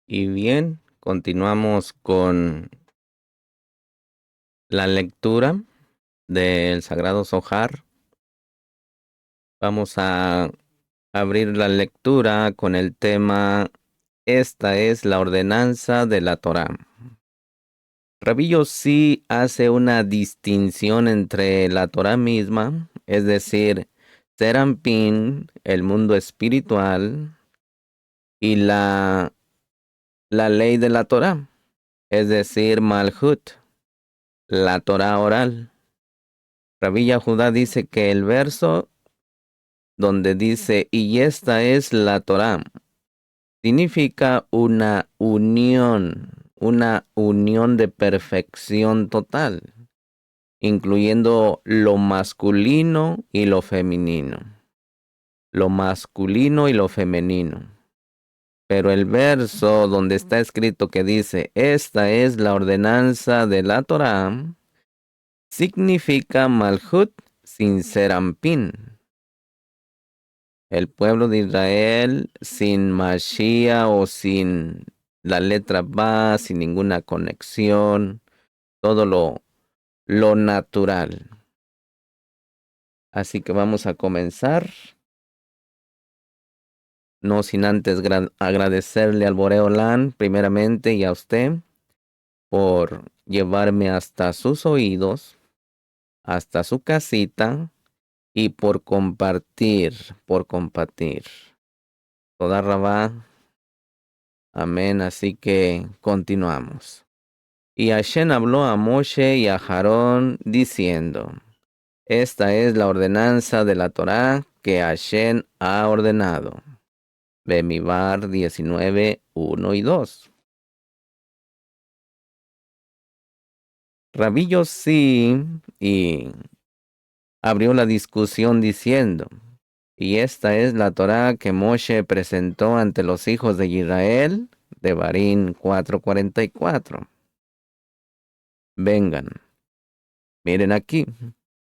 Y bien, continuamos con la lectura del Sagrado Zohar. Vamos a abrir la lectura con el tema Esta es la ordenanza de la Torá. Rabbi Yossi hace una distinción entre la Torá misma, es decir, Serampín, el mundo espiritual, y la ley de la Torá, es decir, Malhut, la Torá oral. Rabbi Judá dice que el verso donde dice, y esta es la Torá, significa una unión de perfección total, incluyendo lo masculino y lo femenino. Lo masculino y lo femenino. Pero el verso donde está escrito que dice, esta es la ordenanza de la Torá, significa Malhut sin Serampín. El pueblo de Israel sin Mashiach o sin la letra Ba, sin ninguna conexión, todo lo natural. Así que vamos a comenzar, no sin antes agradecerle al Boreolán primeramente y a usted por llevarme hasta sus oídos, hasta su casita y por compartir. Toda Rabá. Amén. Así que continuamos. Y Hashem habló a Moshe y a Aarón diciendo, esta es la ordenanza de la Torá que Hashem ha ordenado. Bemibar 19, 1 y 2. Rabbi Yossi y abrió la discusión diciendo, y esta es la Torá que Moshe presentó ante los hijos de Israel, de Barín 4:44. Vengan, miren aquí.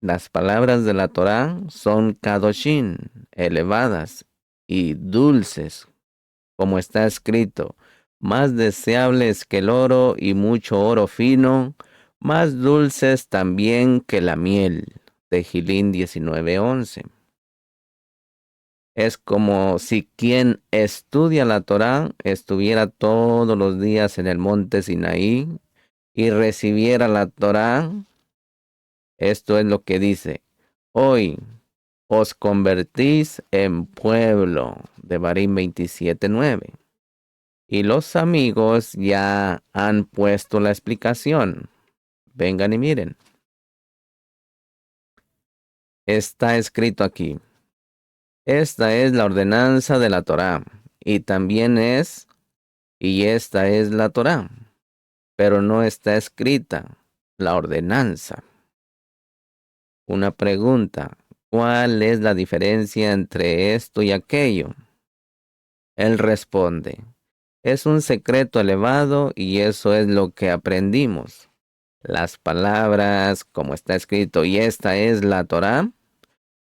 Las palabras de la Torá son kadoshin, elevadas y dulces, como está escrito, más deseables que el oro y mucho oro fino, más dulces también que la miel. Tejilín 19:11. Es como si quien estudia la Torá estuviera todos los días en el monte Sinaí y recibiera la Torá. Esto es lo que dice, hoy os convertís en pueblo, de Barín 27:9. Y los amigos ya han puesto la explicación. Vengan y miren. Está escrito aquí. Esta es la ordenanza de la Torá. Y también es, y esta es la Torá. Pero no está escrita la ordenanza. Una pregunta. ¿Cuál es la diferencia entre esto y aquello? Él responde. Es un secreto elevado y eso es lo que aprendimos. Las palabras, como está escrito, y esta es la Torá,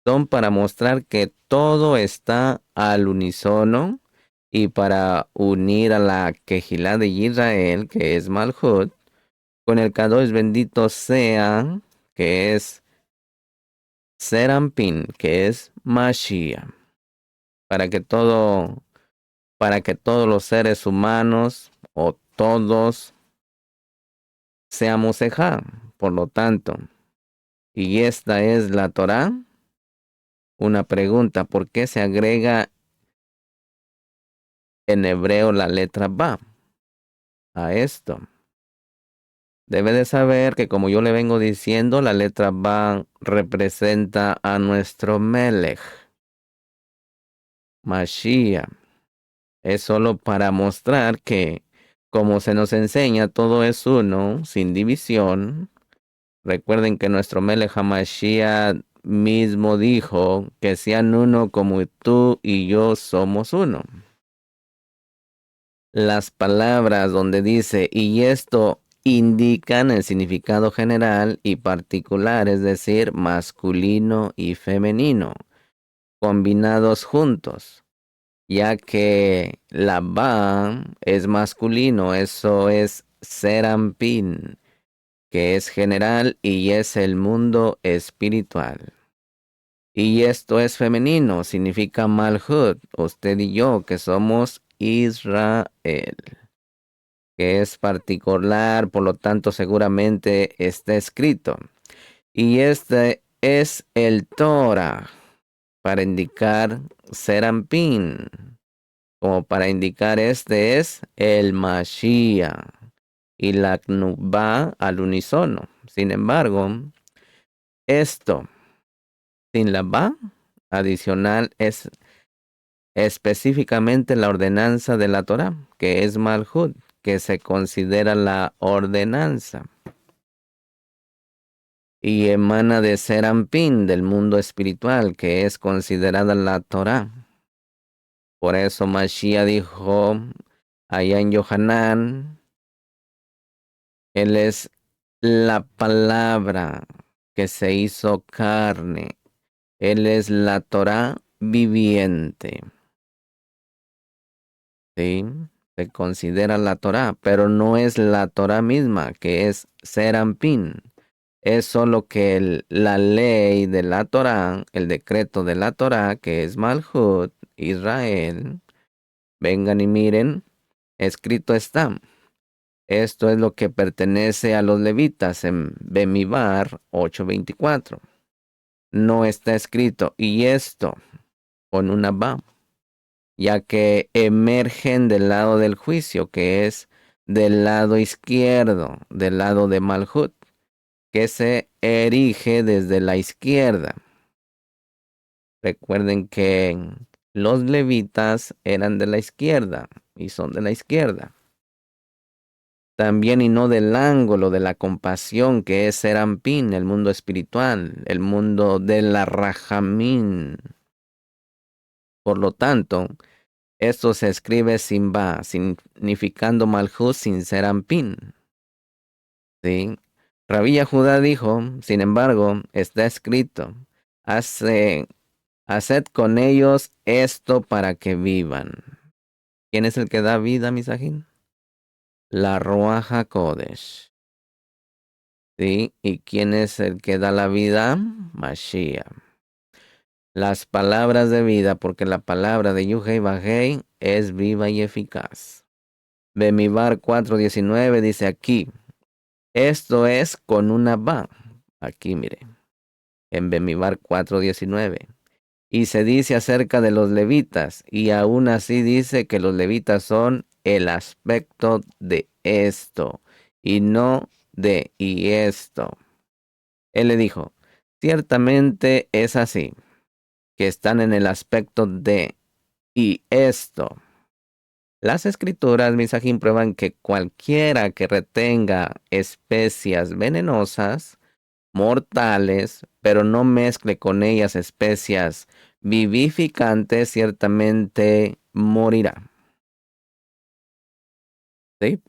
son para mostrar que todo está al unísono y para unir a la Kejilá de Israel, que es Malhut, con el Kadosh bendito sea, que es Serampín, que es Mashiach, para que todos los seres humanos o todos seamos Ejá. Por lo tanto, y esta es la Torá. Una pregunta, ¿por qué se agrega en hebreo la letra Ba a esto? Debe de saber que como yo le vengo diciendo, la letra Ba representa a nuestro Melech, Mashiach. Es solo para mostrar que, como se nos enseña, todo es uno, sin división. Recuerden que nuestro Melech HaMashiach mismo dijo que sean uno como tú y yo somos uno. Las palabras donde dice y esto indican el significado general y particular, es decir, masculino y femenino, combinados juntos. ya que la ba es masculino, eso es serampín, que es general y es el mundo espiritual. Y esto es femenino, significa Malhut, usted y yo, que somos Israel, que es particular, por lo tanto seguramente está escrito. Y este es el Torah, para indicar Serampín, como para indicar este es el Mashiach y la Knuba al unísono. Sin embargo, esto sin la ba adicional es específicamente la ordenanza de la Torah, que es Malhut, que se considera la ordenanza y emana de Serampín, del mundo espiritual, que es considerada la Torah. Por eso Mashiach dijo allá en Yohanan, Él es la palabra que se hizo carne. Él es la Torah viviente. ¿Sí? Se considera la Torah, pero no es la Torah misma, que es Serampín. Es solo que la ley de la Torah, el decreto de la Torah, que es Malhut, Israel, vengan y miren, escrito está. Esto es lo que pertenece a los levitas en Bemibar 8:24. No está escrito, y esto con una ba, ya que emergen del lado del juicio, que es del lado izquierdo, del lado de Malhut, que se erige desde la izquierda. Recuerden que los levitas eran de la izquierda y son de la izquierda. También y no del ángulo de la compasión, que es Serampín, el mundo espiritual, el mundo de la Rajamín. Por lo tanto, esto se escribe sin ba, significando Malhut sin Serampín. ¿Sí? Rabí Judá dijo, sin embargo, está escrito, haced con ellos esto para que vivan. ¿Quién es el que da vida, Misajín? La Ruach HaKodesh. ¿Sí? ¿Y quién es el que da la vida? Mashiach. Las palabras de vida, porque la palabra de Yuhei Bajei es viva y eficaz. Bemibar 4:19 dice aquí, esto es con una ba. Aquí mire, en Bemibar 4:19. Y se dice acerca de los levitas, y aún así dice que los levitas son el aspecto de esto, y no de y esto. Él le dijo, ciertamente es así, que están en el aspecto de y esto. Las escrituras, Misajín, prueban que cualquiera que retenga especias venenosas, mortales, pero no mezcle con ellas especias vivificantes, ciertamente morirá. ¿Sí?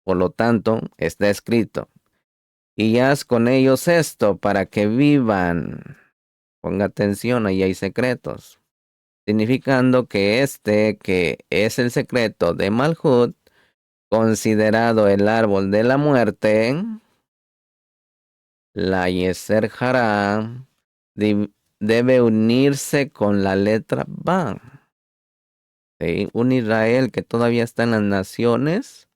Por lo tanto, está escrito, y haz con ellos esto para que vivan. Ponga atención, ahí hay secretos. Significando que que es el secreto de Malhut, considerado el árbol de la muerte, la Yeser Hará, debe unirse con la letra Ba. ¿Sí? Un Israel que todavía está en las naciones,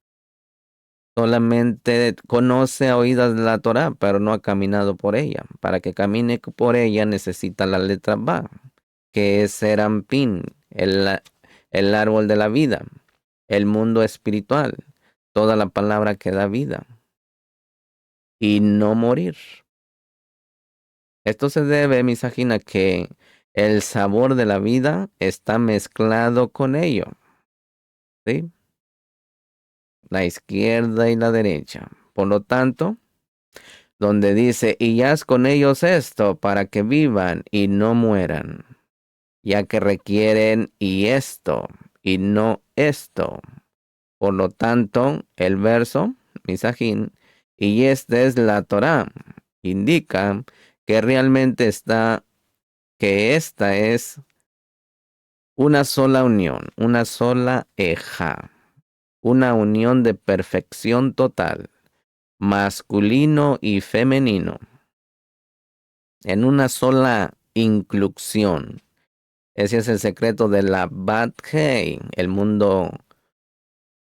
solamente conoce a oídas de la Torah, pero no ha caminado por ella. Para que camine por ella necesita la letra Ba, que es Serampín, el árbol de la vida, el mundo espiritual, toda la palabra que da vida y no morir. Esto se debe, Misagina, que el sabor de la vida está mezclado con ello, ¿sí? La izquierda y la derecha. Por lo tanto, donde dice, y haz con ellos esto para que vivan y no mueran, ya que requieren y esto y no esto. Por lo tanto, el verso, Misajín, y esta es la Torá, indica que realmente está, que esta es Una sola unión, una sola eja, una unión de perfección total, masculino y femenino, en una sola inclusión. Ese es el secreto de la Bat Hei, el mundo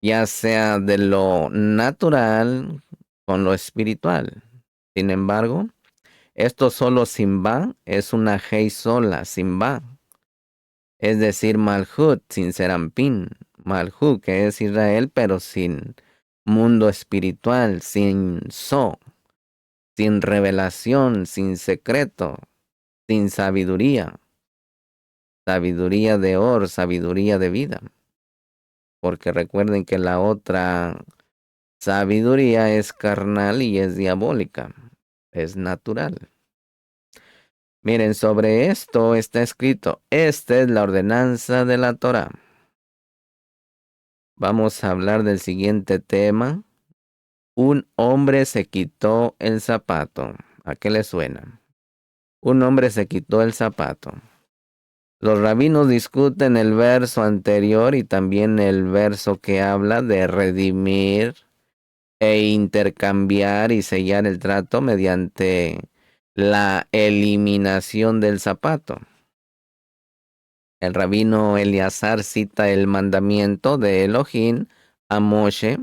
ya sea de lo natural con lo espiritual. Sin embargo, esto solo Simba es una Hei sola, Simba. Es decir, Malhut sin Serampín. Malhut, que es Israel, pero sin mundo espiritual, sin So, sin revelación, sin secreto, sin sabiduría. Sabiduría de Or, sabiduría de vida. Porque recuerden que la otra sabiduría es carnal y es diabólica. Es natural. Miren, sobre esto está escrito, esta es la ordenanza de la Torah. Vamos a hablar del siguiente tema. Un hombre se quitó el zapato. ¿A qué le suena? Un hombre se quitó el zapato. Los rabinos discuten el verso anterior y también el verso que habla de redimir e intercambiar y sellar el trato mediante la eliminación del zapato. El rabino Eleazar cita el mandamiento de Elohim a Moshe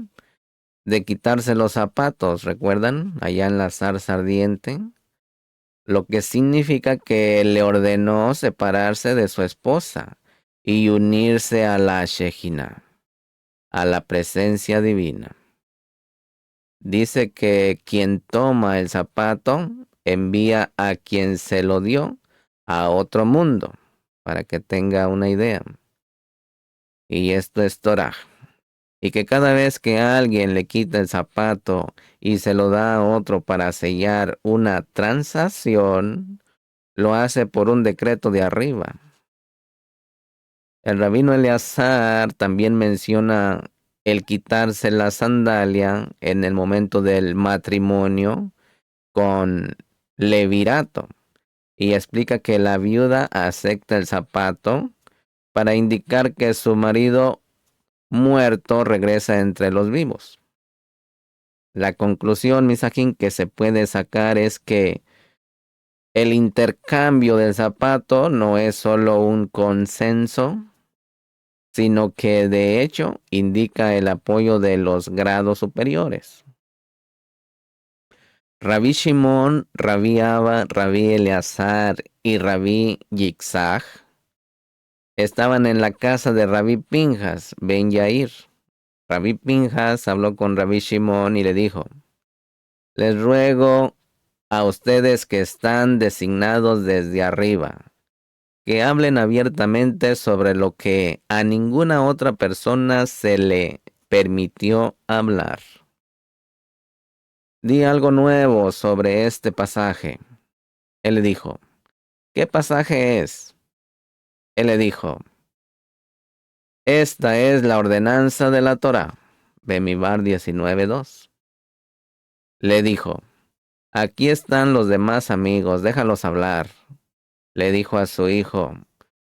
de quitarse los zapatos, ¿recuerdan? Allá en la zarza ardiente, lo que significa que le ordenó separarse de su esposa y unirse a la Shejina, a la presencia divina. Dice que quien toma el zapato envía a quien se lo dio a otro mundo, para que tenga una idea. Y esto es Torah. Y que cada vez que alguien le quita el zapato y se lo da a otro para sellar una transacción, lo hace por un decreto de arriba. El rabino Eleazar también menciona el quitarse la sandalia en el momento del matrimonio con levirato y explica que la viuda acepta el zapato para indicar que su marido muerto regresa entre los vivos. La conclusión, Misajín, que se puede sacar es que el intercambio del zapato no es solo un consenso, sino que de hecho indica el apoyo de los grados superiores. Rabí Shimon, Rabí Abba, Rabí Eleazar y Rabí Yitzhak estaban en la casa de Rabí Pinjas, Ben Yair. Rabí Pinjas habló con Rabí Shimon y le dijo, les ruego a ustedes que están designados desde arriba, que hablen abiertamente sobre lo que a ninguna otra persona se le permitió hablar. Di algo nuevo sobre este pasaje. Él le dijo, ¿qué pasaje es? Él le dijo, esta es la ordenanza de la Torá. Bemibar 19:2. Le dijo, aquí están los demás amigos, déjalos hablar. Le dijo a su hijo,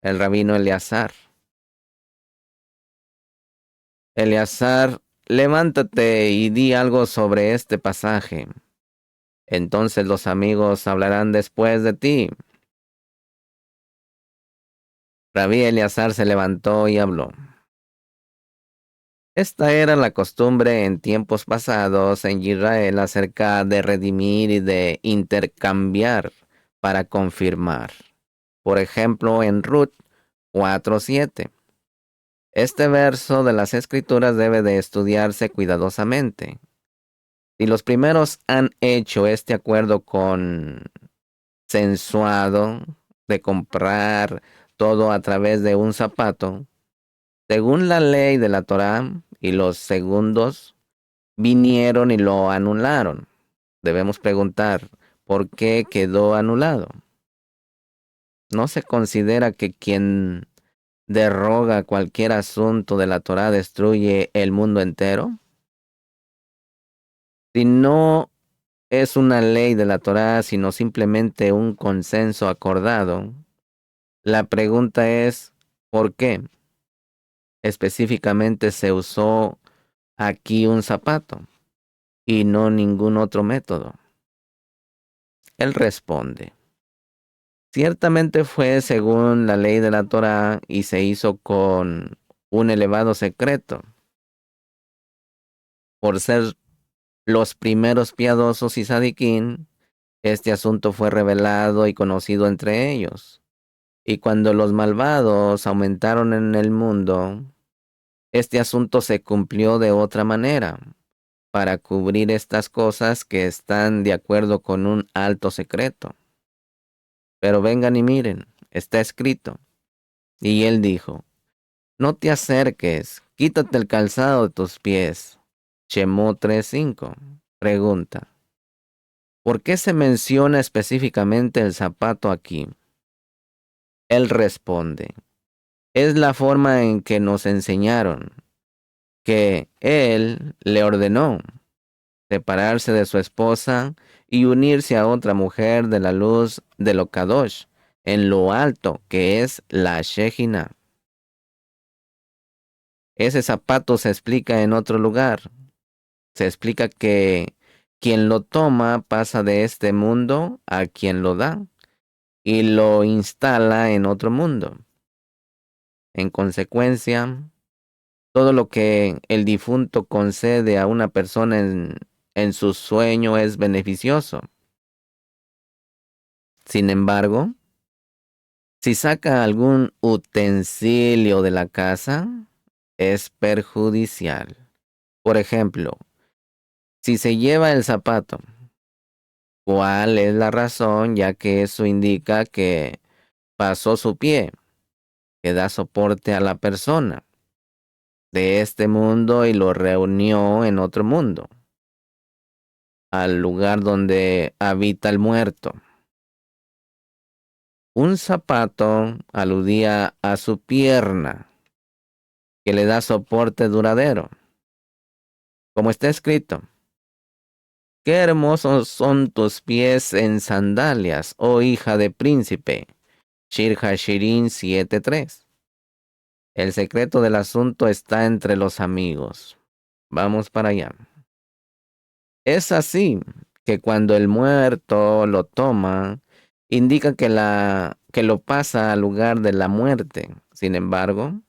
el rabino Eleazar. Eleazar, levántate y di algo sobre este pasaje. Entonces los amigos hablarán después de ti. Rabí Eleazar se levantó y habló. Esta era la costumbre en tiempos pasados en Israel acerca de redimir y de intercambiar para confirmar. Por ejemplo, en Ruth 4:7. Este verso de las Escrituras debe de estudiarse cuidadosamente. Si los primeros han hecho este acuerdo consensuado de comprar todo a través de un zapato, según la ley de la Torá, y los segundos vinieron y lo anularon. Debemos preguntar, ¿por qué quedó anulado? ¿No se considera que quien derroga cualquier asunto de la Torá destruye el mundo entero? Si no es una ley de la Torá, sino simplemente un consenso acordado, la pregunta es, ¿Por qué específicamente se usó aquí un zapato y no ningún otro método? Él responde, ciertamente fue según la ley de la Torá y se hizo con un elevado secreto, por ser los primeros piadosos y sadiquín. Este asunto fue revelado y conocido entre ellos. Y cuando los malvados aumentaron en el mundo, este asunto se cumplió de otra manera, para cubrir estas cosas que están de acuerdo con un alto secreto. Pero vengan y miren, está escrito. Y él dijo, no te acerques, quítate el calzado de tus pies. Shemot 3:5. Pregunta, ¿por qué se menciona específicamente el zapato aquí? Él responde, es la forma en que nos enseñaron, que él le ordenó separarse de su esposa y unirse a otra mujer de la luz de lo Kadosh, en lo alto, que es la Shejina. Ese zapato se explica en otro lugar. Se explica que quien lo toma pasa de este mundo a quien lo da y lo instala en otro mundo. En consecuencia, todo lo que el difunto concede a una persona en su sueño es beneficioso. Sin embargo, si saca algún utensilio de la casa, es perjudicial. Por ejemplo, si se lleva el zapato, ¿cuál es la razón? Ya que eso indica que pasó su pie, que da soporte a la persona de este mundo y lo reunió en otro mundo, al lugar donde habita el muerto. Un zapato aludía a su pierna, que le da soporte duradero. Como está escrito, qué hermosos son tus pies en sandalias, oh hija de príncipe. Shir Hashirin 7:3. El secreto del asunto está entre los amigos. Vamos para allá. Es así que cuando el muerto lo toma, indica que lo pasa al lugar de la muerte. Sin embargo,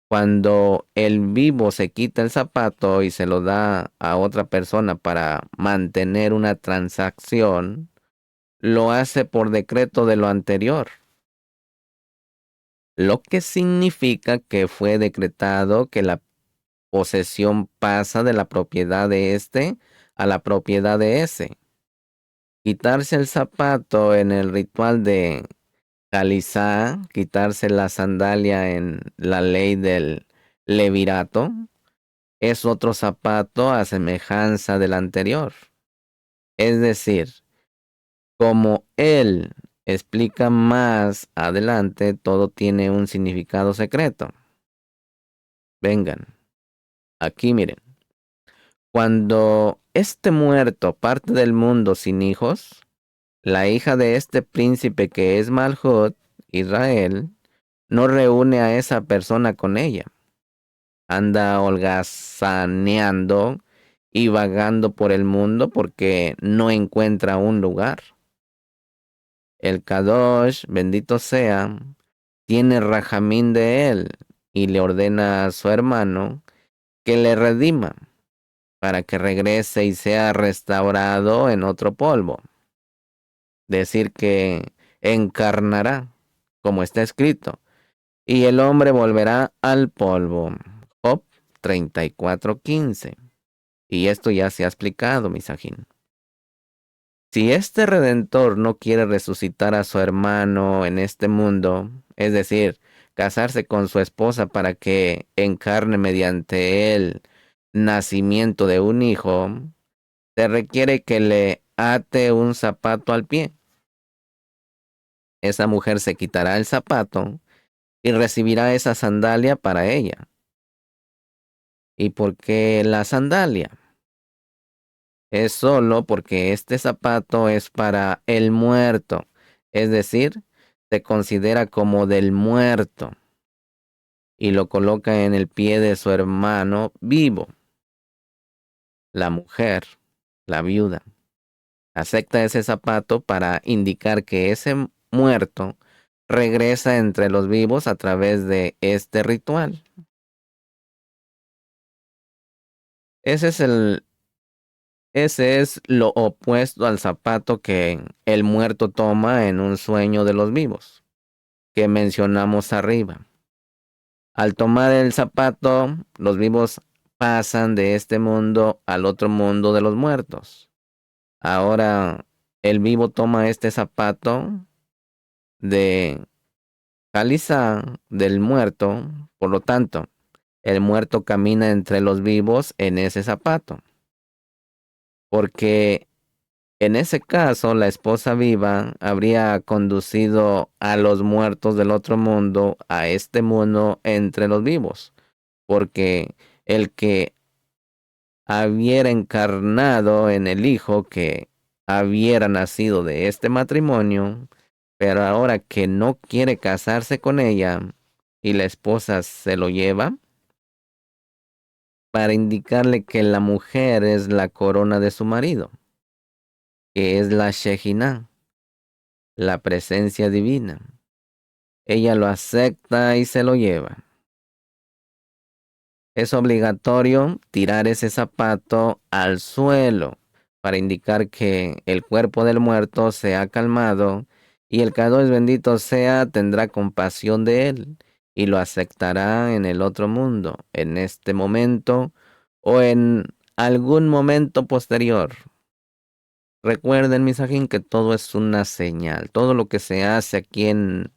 cuando el vivo se quita el zapato y se lo da a otra persona para mantener una transacción, lo hace por decreto de lo anterior, lo que significa que fue decretado que la posesión pasa de la propiedad de este a la propiedad de ese. Quitarse el zapato en el ritual de calizá, quitarse la sandalia en la ley del levirato, es otro zapato a semejanza del anterior. Es decir, como él explica más adelante, todo tiene un significado secreto. Vengan, aquí miren. Cuando este muerto parte del mundo sin hijos, la hija de este príncipe que es Malhut, Israel, no reúne a esa persona con ella. Anda holgazaneando y vagando por el mundo porque no encuentra un lugar. El Kadosh, bendito sea, tiene rajamín de él y le ordena a su hermano que le redima para que regrese y sea restaurado en otro polvo. Decir que encarnará, como está escrito, y el hombre volverá al polvo. Job 34:15. Y esto ya se ha explicado, Misajín. Si este redentor no quiere resucitar a su hermano en este mundo, es decir, casarse con su esposa para que encarne mediante él nacimiento de un hijo, se requiere que le ate un zapato al pie. Esa mujer se quitará el zapato y recibirá esa sandalia para ella. ¿Y por qué la sandalia? Es solo porque este zapato es para el muerto, es decir, se considera como del muerto. y lo coloca en el pie de su hermano vivo. La mujer, la viuda, acepta ese zapato para indicar que ese muerto regresa entre los vivos a través de este ritual. Ese es ese es lo opuesto al zapato que el muerto toma en un sueño de los vivos, que mencionamos arriba. Al tomar el zapato, los vivos pasan de este mundo al otro mundo de los muertos. Ahora, el vivo toma este zapato de cáliza del muerto, por lo tanto, el muerto camina entre los vivos en ese zapato, porque en ese caso la esposa viva habría conducido a los muertos del otro mundo a este mundo entre los vivos, porque el que hubiera encarnado en el hijo que hubiera nacido de este matrimonio, pero ahora que no quiere casarse con ella y la esposa se lo lleva, para indicarle que la mujer es la corona de su marido, que es la Shejinah, la presencia divina. Ella lo acepta y se lo lleva. Es obligatorio tirar ese zapato al suelo para indicar que el cuerpo del muerto se ha calmado y el Kadosh bendito sea tendrá compasión de él y lo aceptará en el otro mundo, en este momento o en algún momento posterior. Recuerden, misajín, que todo es una señal. Todo lo que se hace aquí en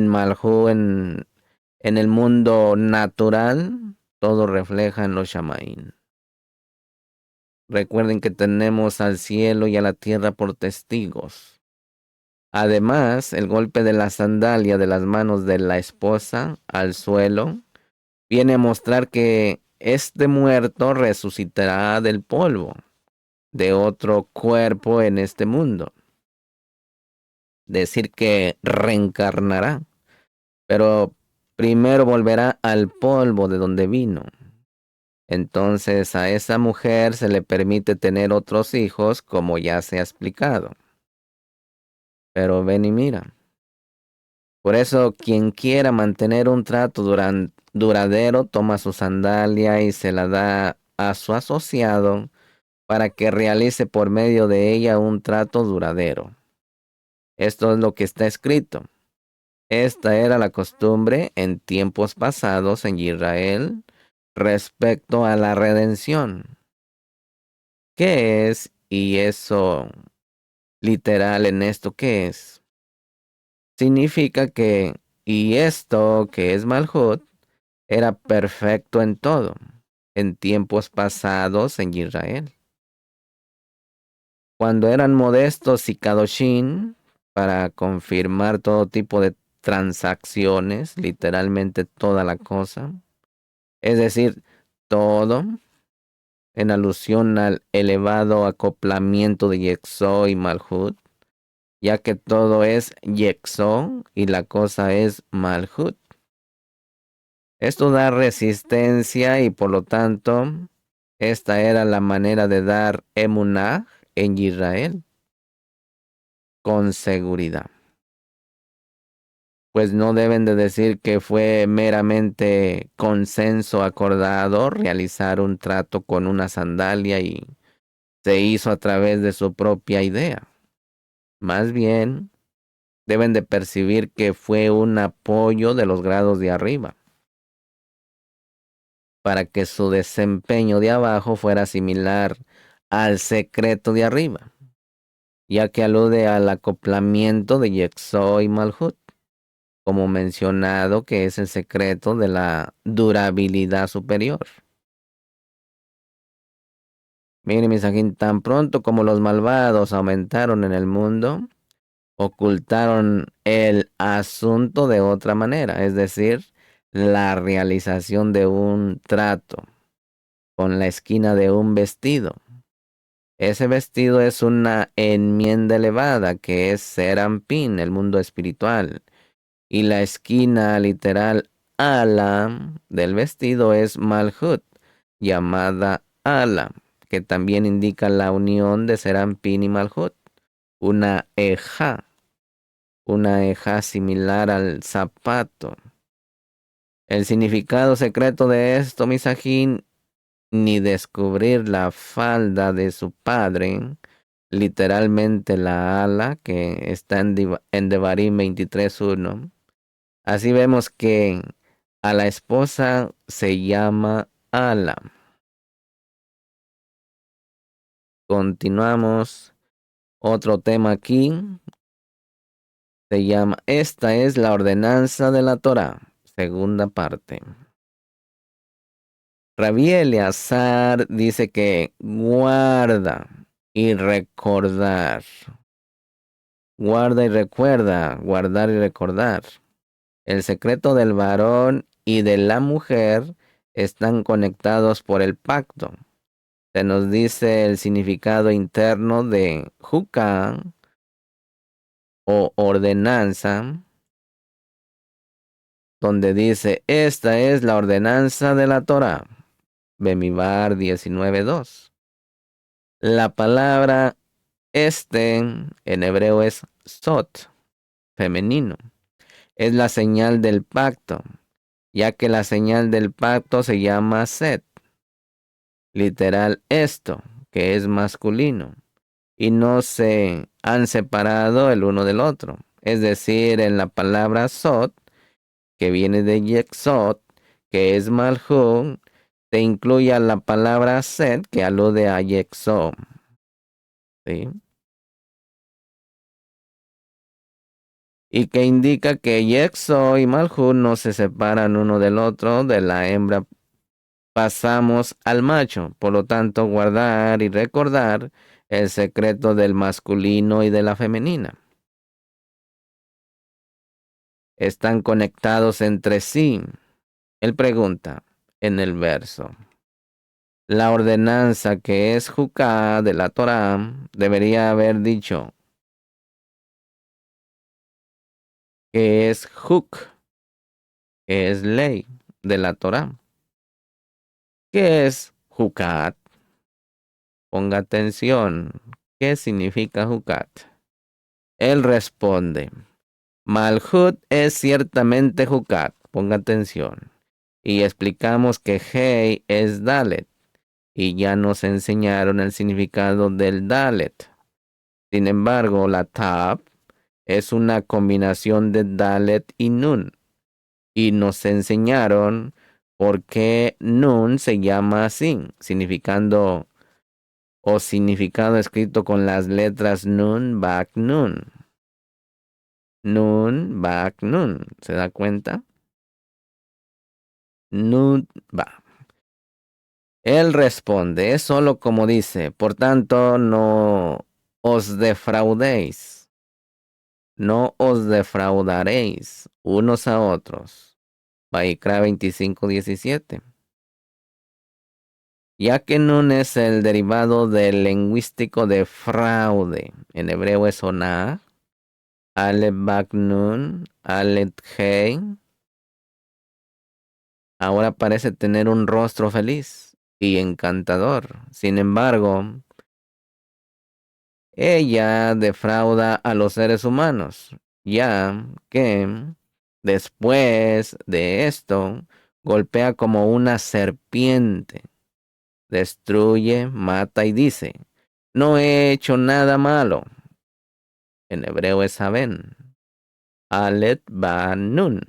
Malhú, en el mundo natural, todo refleja en los Shamaín. Recuerden que tenemos al cielo y a la tierra por testigos. Además, el golpe de la sandalia de las manos de la esposa al suelo viene a mostrar que este muerto resucitará del polvo, de otro cuerpo en este mundo. Decir que reencarnará, pero primero volverá al polvo de donde vino. Entonces a esa mujer se le permite tener otros hijos, como ya se ha explicado. Pero ven y mira. Por eso quien quiera mantener un trato duradero toma su sandalia y se la da a su asociado para que realice por medio de ella un trato duradero. Esto es lo que está escrito. Esta era la costumbre en tiempos pasados en Israel respecto a la redención. ¿Qué es? Y eso literal en esto, ¿qué es? Significa que, y esto que es Malhut, era perfecto en todo, en tiempos pasados en Israel. Cuando eran modestos y Kadoshin, para confirmar todo tipo de transacciones, literalmente toda la cosa, es decir, todo, en alusión al elevado acoplamiento de Yexo y Malhut, ya que todo es Yexo y la cosa es Malhut. Esto da resistencia y por lo tanto, esta era la manera de dar emunah en Israel con seguridad. Pues no deben de decir que fue meramente consenso acordado realizar un trato con una sandalia y se hizo a través de su propia idea. Más bien, deben de percibir que fue un apoyo de los grados de arriba, para que su desempeño de abajo fuera similar al secreto de arriba, ya que alude al acoplamiento de Yexo y Malhut, como mencionado que es el secreto de la durabilidad superior. Miren, misajín, tan pronto como los malvados aumentaron en el mundo, ocultaron el asunto de otra manera, es decir, la realización de un trato con la esquina de un vestido. Ese vestido es una enmienda elevada que es Serampín, el mundo espiritual, y la esquina literal ala del vestido es Malhut, llamada ala, que también indica la unión de Serampín y Malhut. Una eja similar al zapato. El significado secreto de esto, Misajín, ni descubrir la falda de su padre, literalmente la ala, que está en Devarim 23:1. Así vemos que a la esposa se llama ala. Continuamos. Otro tema aquí se llama, esta es la ordenanza de la Torá, segunda parte. Rabí Eleazar dice que guarda y recordar. Guarda y recuerda, guardar y recordar. El secreto del varón y de la mujer están conectados por el pacto. Se nos dice el significado interno de Juká o ordenanza, donde dice, esta es la ordenanza de la Torá. Bemidbar 19:2. La palabra en hebreo es sot, femenino. Es la señal del pacto, ya que la señal del pacto se llama set, literal esto, que es masculino, y no se han separado el uno del otro. Es decir, en la palabra sot, que viene de yexot, que es malhun, se incluye la palabra set, que alude a yexot. ¿Sí? Y que indica que Yexo y Malhut no se separan uno del otro, de la hembra pasamos al macho. Por lo tanto, guardar y recordar el secreto del masculino y de la femenina. Están conectados entre sí. Él pregunta en el verso. La ordenanza que es Juká de la Torá debería haber dicho que es Juk, que es ley de la Torá. ¿Qué es Jucat? Ponga atención. ¿Qué significa Jucat? Él responde, Malhut es ciertamente Jucat. Ponga atención. Y explicamos que Hei es Dalet. Y ya nos enseñaron el significado del Dalet. Sin embargo, la Tab es una combinación de Dalet y Nun. Y nos enseñaron por qué Nun se llama así, significado escrito con las letras Nun, Bak, Nun. Nun, Bak, Nun. ¿Se da cuenta? Nun, Ba. Él responde, es solo como dice, por tanto no os defraudéis, no os defraudaréis unos a otros. Vaikra 25:17. Ya que nun es el derivado del lingüístico de fraude, en hebreo es oná, Aleph Bak Nun, Aleph Hei, ahora parece tener un rostro feliz y encantador. Sin embargo, ella defrauda a los seres humanos, ya que después de esto golpea como una serpiente, destruye, mata y dice, no he hecho nada malo. En hebreo es Haben. Aleph Ba Nun.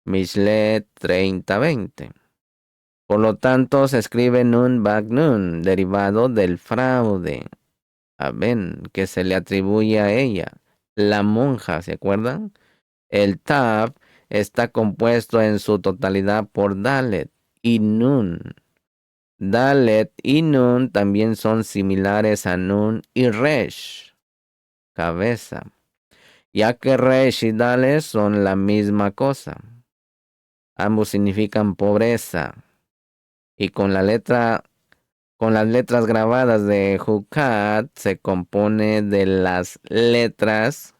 Mishle 30:20. Por lo tanto, se escribe Nun Bak Nun, derivado del fraude. Amén, que se le atribuye a ella. La monja, ¿se acuerdan? El Tab está compuesto en su totalidad por Dalet y Nun. Dalet y Nun también son similares a Nun y Resh, cabeza, ya que Resh y Dalet son la misma cosa. Ambos significan pobreza. Y con las letras grabadas de Jucat se compone de las letras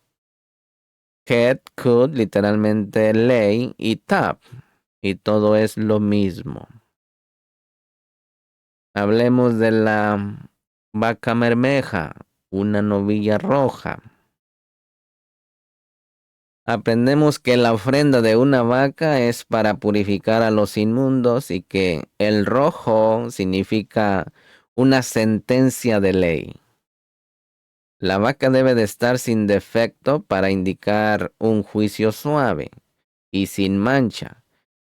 Het, Kut, literalmente ley, y Tap, y todo es lo mismo. Hablemos de la vaca mermeja, una novilla roja. Aprendemos que la ofrenda de una vaca es para purificar a los inmundos y que el rojo significa una sentencia de ley. La vaca debe de estar sin defecto para indicar un juicio suave y sin mancha,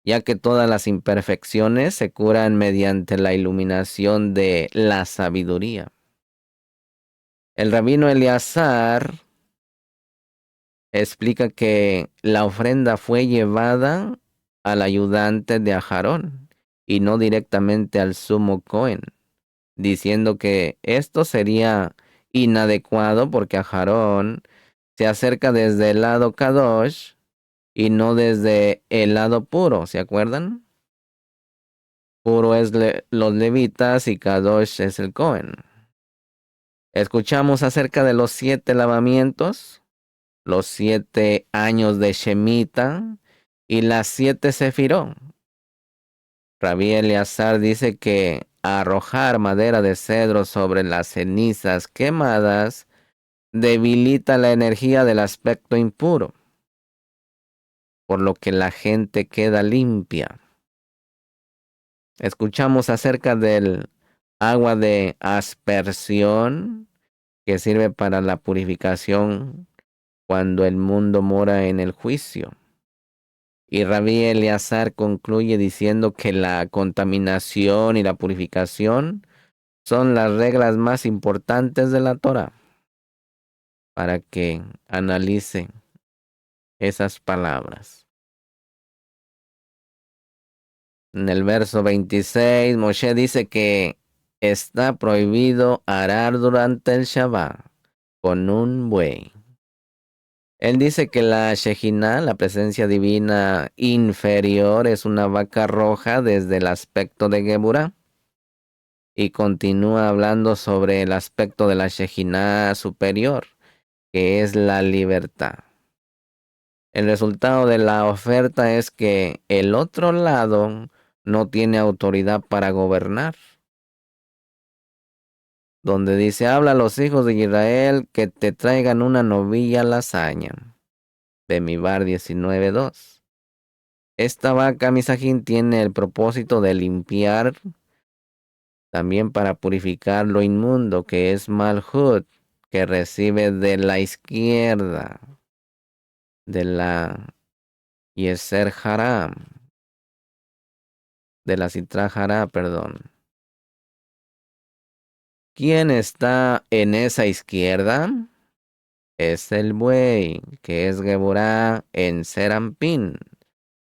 ya que todas las imperfecciones se curan mediante la iluminación de la sabiduría. El rabino Eleazar explica que la ofrenda fue llevada al ayudante de Aarón y no directamente al sumo Cohen, diciendo que esto sería inadecuado porque Aarón se acerca desde el lado Kadosh y no desde el lado puro, ¿se acuerdan? Puro es los levitas y Kadosh es el Cohen. Escuchamos acerca de los 7 lavamientos, los 7 años de Shemitah y las 7 sefirot. Rabí Eleazar dice que arrojar madera de cedro sobre las cenizas quemadas debilita la energía del aspecto impuro, por lo que la gente queda limpia. Escuchamos acerca del agua de aspersión que sirve para la purificación cuando el mundo mora en el juicio. Y Rabí Eleazar concluye diciendo que la contaminación y la purificación son las reglas más importantes de la Torah, para que analice esas palabras. En el verso 26, Moshe dice que está prohibido arar durante el Shabbat con un buey. Él dice que la Shejinah, la presencia divina inferior, es una vaca roja desde el aspecto de Geburah. Y continúa hablando sobre el aspecto de la Shejinah superior, que es la libertad. El resultado de la oferta es que el otro lado no tiene autoridad para gobernar. Donde dice, habla a los hijos de Israel que te traigan una novilla lasaña. Bemibar 19:2. Esta vaca misajín tiene el propósito de limpiar, también para purificar lo inmundo, que es Malhut, que recibe de la izquierda, de la Yeser Hará, de la Sitra Hará, perdón. ¿Quién está en esa izquierda? Es el buey, que es Geburah en Serampín,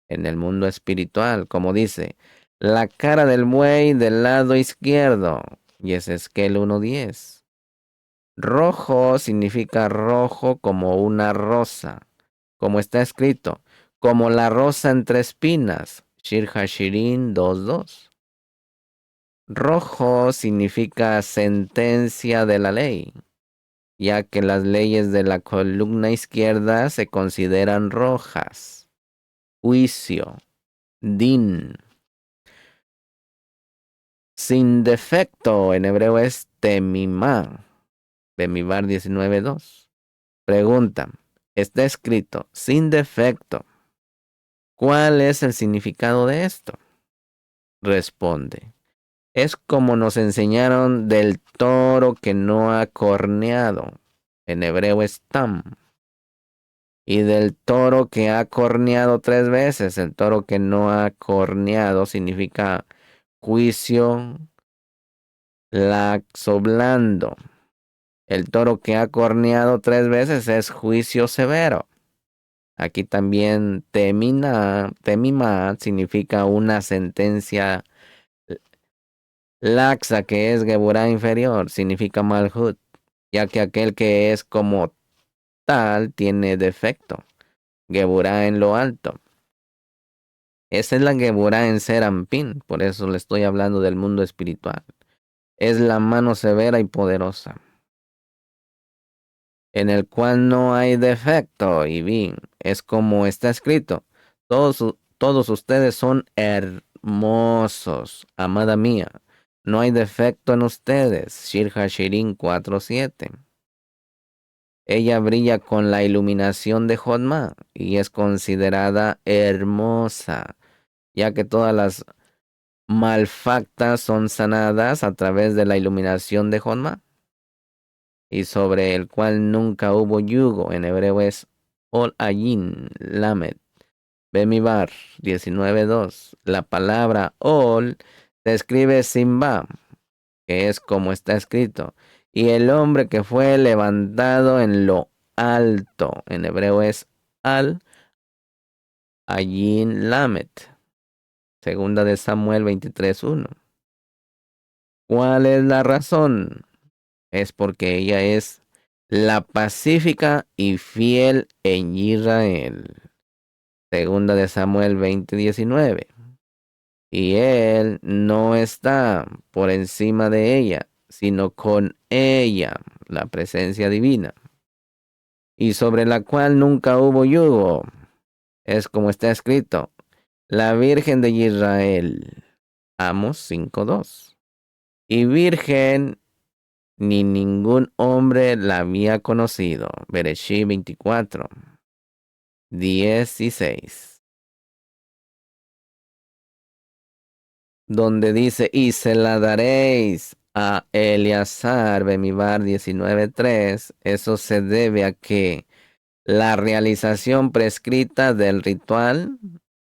en el mundo espiritual, como dice, la cara del buey del lado izquierdo, y es Esquel 1:10. Rojo significa rojo como una rosa, como está escrito, como la rosa entre espinas, Shir Hashirin 2:2. Rojo significa sentencia de la ley, ya que las leyes de la columna izquierda se consideran rojas. Juicio, din. Sin defecto, en hebreo es temimá, Bemibar 19:2. Pregunta, está escrito sin defecto. ¿Cuál es el significado de esto? Responde, es como nos enseñaron del toro que no ha corneado. En hebreo es tam. Y del toro que ha corneado 3 veces. El toro que no ha corneado significa juicio laxo blando. El toro que ha corneado 3 veces es juicio severo. Aquí también temimá significa una sentencia laxa, que es Geburah inferior, significa malhut, ya que aquel que es como tal tiene defecto. Geburah en lo alto. Esa es la Geburah en Serampín, por eso le estoy hablando del mundo espiritual. Es la mano severa y poderosa. en el cual no hay defecto. Y bien, es como está escrito. Todos ustedes son hermosos, amada mía. No hay defecto en ustedes. Shir Hashirin 4:7. Ella brilla con la iluminación de Jodma y es considerada hermosa, ya que todas las malfactas son sanadas a través de la iluminación de Jodma, y sobre el cual nunca hubo yugo. En hebreo es Ol Ayin Lamed. Bemibar 19:2. La palabra Ol se escribe Simba, que es como está escrito. Y el hombre que fue levantado en lo alto. En hebreo es Al Ayin Lamed. Segunda de Samuel 23:1. ¿Cuál es la razón? Es porque ella es la pacífica y fiel en Israel. Segunda de Samuel 20:19. Y él no está por encima de ella, sino con ella, la presencia divina, y sobre la cual nunca hubo yugo. Es como está escrito, la Virgen de Israel. Amos 5:2. Y virgen ni ningún hombre la había conocido. Bereshit 24:16. Donde dice, y se la daréis a Eleazar, Bemibar 19:3. Eso se debe a que la realización prescrita del ritual,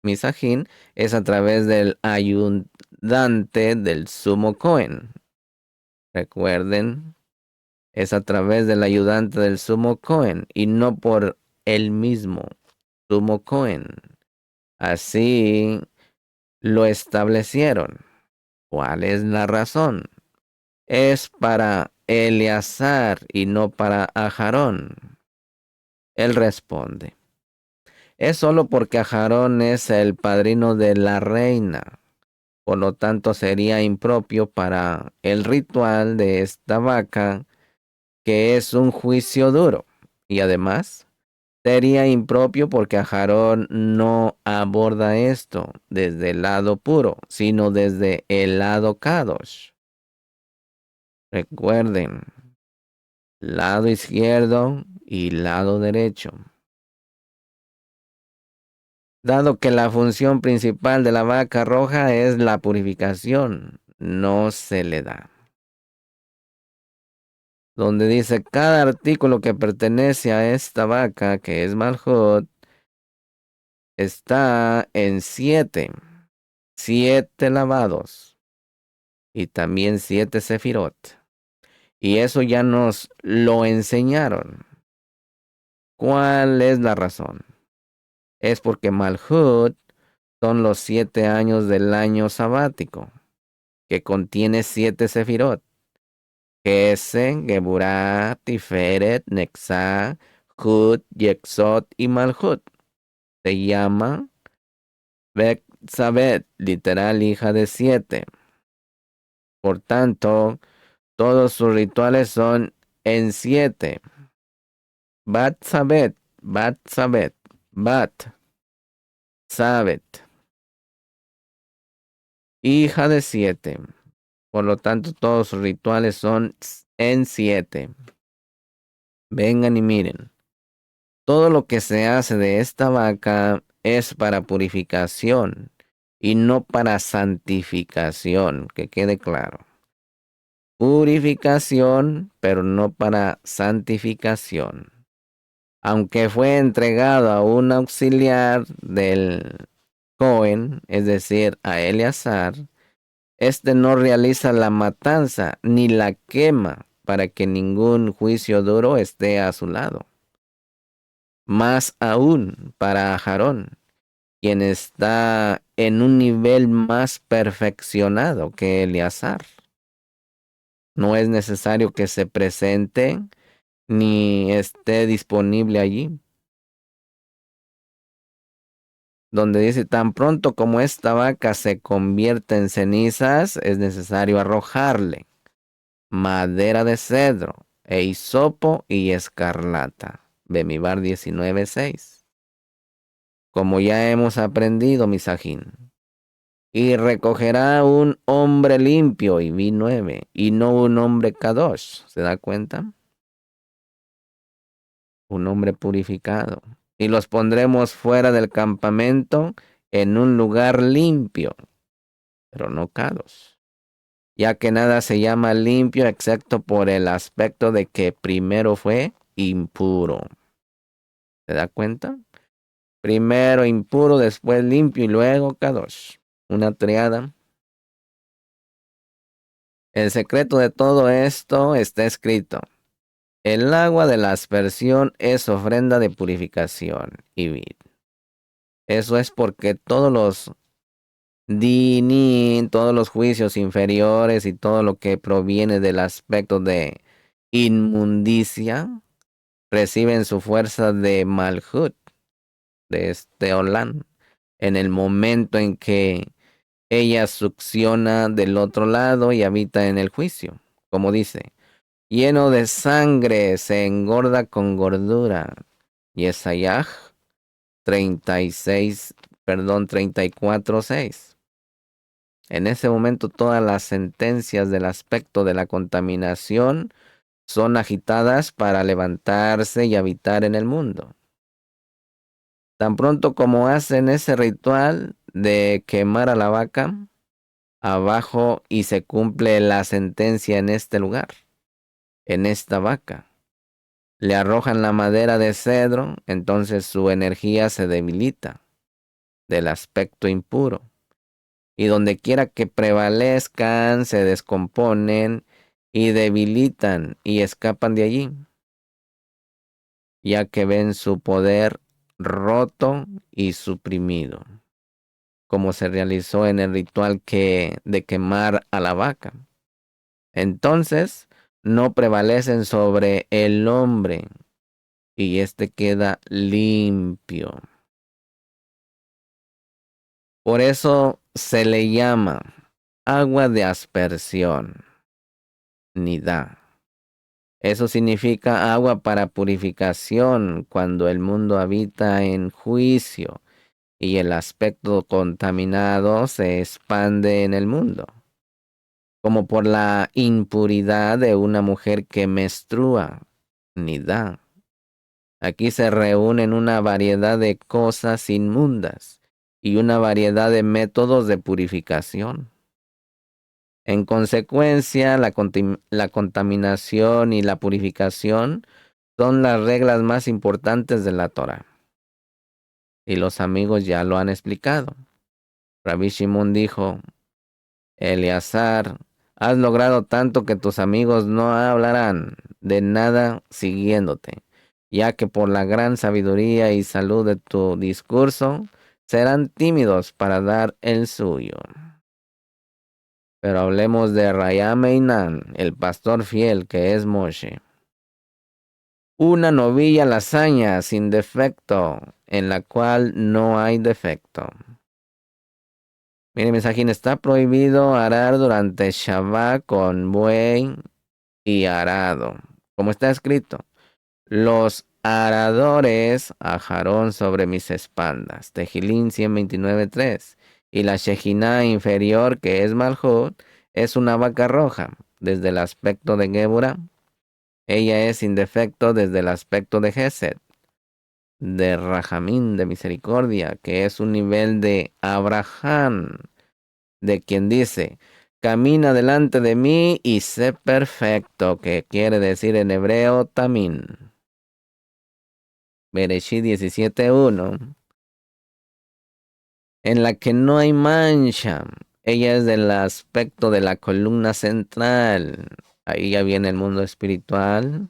Misajín, es a través del ayudante del sumo Cohen. Recuerden, es a través del ayudante del sumo Cohen y no por el mismo sumo Cohen. Así lo establecieron. ¿Cuál es la razón? Es para Eleazar y no para Ajarón. Él responde, es solo porque Ajarón es el padrino de la reina. Por lo tanto, sería impropio para el ritual de esta vaca, que es un juicio duro. Y además, sería impropio porque Ajarón no aborda esto desde el lado puro, sino desde el lado Kadosh. Recuerden, lado izquierdo y lado derecho. Dado que la función principal de la vaca roja es la purificación, no se le da. Donde dice cada artículo que pertenece a esta vaca, que es Malhut, está en 7 lavados y también 7 sefirot. Y eso ya nos lo enseñaron. ¿Cuál es la razón? Es porque Malhut son los 7 años del año sabático, que contiene 7 sefirot. Kesen, Geburah, Tiferet, Nexá, Hut, Yexot y Malhut. Se llama Betsabet, literal hija de 7. Por tanto, todos sus rituales son en 7. Batsabet, Batsabet, Bat, Sabet, hija de 7. Por lo tanto, todos sus rituales son en 7. Vengan y miren. Todo lo que se hace de esta vaca es para purificación y no para santificación, que quede claro. Purificación, pero no para santificación. Aunque fue entregado a un auxiliar del Cohen, es decir, a Eleazar, este no realiza la matanza ni la quema para que ningún juicio duro esté a su lado. Más aún para Aarón, quien está en un nivel más perfeccionado que Eleazar. No es necesario que se presente ni esté disponible allí. Donde dice, tan pronto como esta vaca se convierte en cenizas, es necesario arrojarle madera de cedro, e hisopo y escarlata. Bemibar 19:6. Como ya hemos aprendido, misajín. Y recogerá un hombre limpio, y vi 9, y no un hombre kadosh. ¿Se da cuenta? Un hombre purificado. Y los pondremos fuera del campamento en un lugar limpio, pero no kadosh, ya que nada se llama limpio excepto por el aspecto de que primero fue impuro. ¿Se da cuenta? Primero impuro, después limpio y luego kadosh. Una triada. El secreto de todo esto está escrito. El agua de la aspersión es ofrenda de purificación y vid. Eso es porque todos los dinin, todos los juicios inferiores y todo lo que proviene del aspecto de inmundicia reciben su fuerza de malhut, de este Olán, en el momento en que ella succiona del otro lado y habita en el juicio. Como dice, lleno de sangre se engorda con gordura. Yesayaj 34:6. En ese momento todas las sentencias del aspecto de la contaminación son agitadas para levantarse y habitar en el mundo. Tan pronto como hacen ese ritual de quemar a la vaca, abajo y se cumple la sentencia en este lugar, en esta vaca. Le arrojan la madera de cedro, entonces su energía se debilita del aspecto impuro. Y donde quiera que prevalezcan, se descomponen y debilitan y escapan de allí, ya que ven su poder roto y suprimido, como se realizó en el ritual de quemar a la vaca. Entonces, no prevalecen sobre el hombre y éste queda limpio. Por eso se le llama agua de aspersión, nidá. Eso significa agua para purificación cuando el mundo habita en juicio y el aspecto contaminado se expande en el mundo, como por la impuridad de una mujer que menstrua, nidá. Aquí se reúnen una variedad de cosas inmundas y una variedad de métodos de purificación. En consecuencia, la contaminación y la purificación son las reglas más importantes de la Torah. Y los amigos ya lo han explicado. Rabbi Shimon dijo, Eleazar, has logrado tanto que tus amigos no hablarán de nada siguiéndote, ya que por la gran sabiduría y salud de tu discurso, serán tímidos para dar el suyo. Pero hablemos de Rayam Einan, el pastor fiel que es Moshe. Una novilla lasaña sin defecto, en la cual no hay defecto. Mire, mensajín, está prohibido arar durante Shabbat con buey y arado. Como está escrito, los aradores ajaron sobre mis espaldas. Tejilín 129:3. Y la Shejinah inferior, que es Malhut, es una vaca roja. Desde el aspecto de Geburah, ella es sin defecto desde el aspecto de Gesed, de Rajamín, de misericordia, que es un nivel de Abraham, de quien dice, camina delante de mí y sé perfecto, que quiere decir en hebreo tamín. Bereshit 17:1, en la que no hay mancha. Ella es del aspecto de la columna central. Ahí ya viene el mundo espiritual.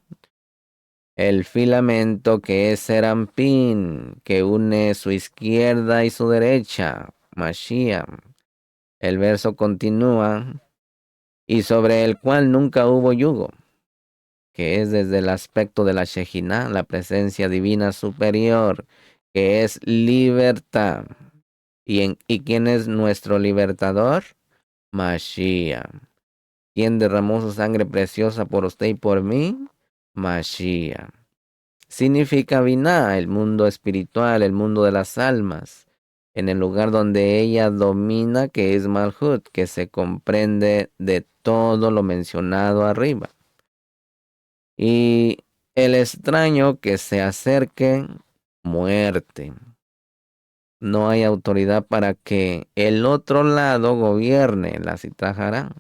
El filamento que es Serampín, que une su izquierda y su derecha, Mashiach. El verso continúa, y sobre el cual nunca hubo yugo, que es desde el aspecto de la Shejinah, la presencia divina superior, que es libertad. ¿Y quién es nuestro libertador? Mashiach. ¿Quién derramó su sangre preciosa por usted y por mí? Mashiach. Significa Binah, el mundo espiritual, el mundo de las almas, en el lugar donde ella domina, que es Malhut, que se comprende de todo lo mencionado arriba. Y el extraño que se acerque, muerte. No hay autoridad para que el otro lado gobierne la Citrajará,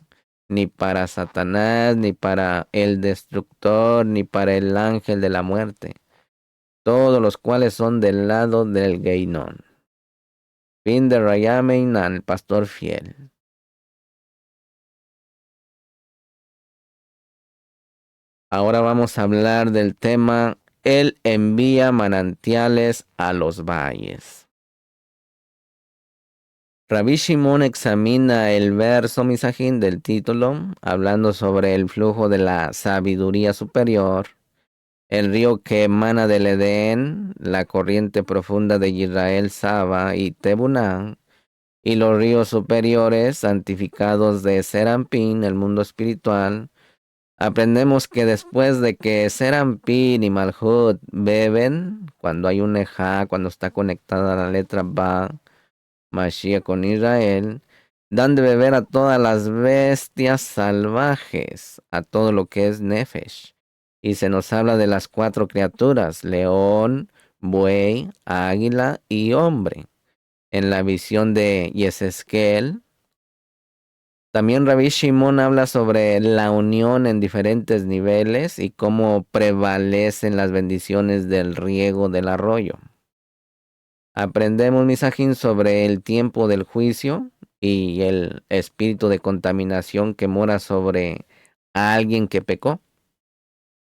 ni para Satanás, ni para el destructor, ni para el ángel de la muerte, todos los cuales son del lado del Geinón. Fin de Rayameinan, el pastor fiel. Ahora vamos a hablar del tema, Él envía manantiales a los valles. Rabbi Shimon examina el verso Misajín del título, hablando sobre el flujo de la sabiduría superior, el río que emana del Edén, la corriente profunda de Israel, Saba y Tebunán, y los ríos superiores santificados de Serampín, el mundo espiritual. Aprendemos que después de que Serampín y Malhut beben, cuando hay un Ejá, cuando está conectada la letra Ba, Mashiach con Israel, dan de beber a todas las bestias salvajes, a todo lo que es Nefesh. Y se nos habla de las 4 criaturas, león, buey, águila y hombre. En la visión de Yeseskel, también Rabbi Shimon habla sobre la unión en diferentes niveles y cómo prevalecen las bendiciones del riego del arroyo. Aprendemos, Misajín, sobre el tiempo del juicio y el espíritu de contaminación que mora sobre alguien que pecó.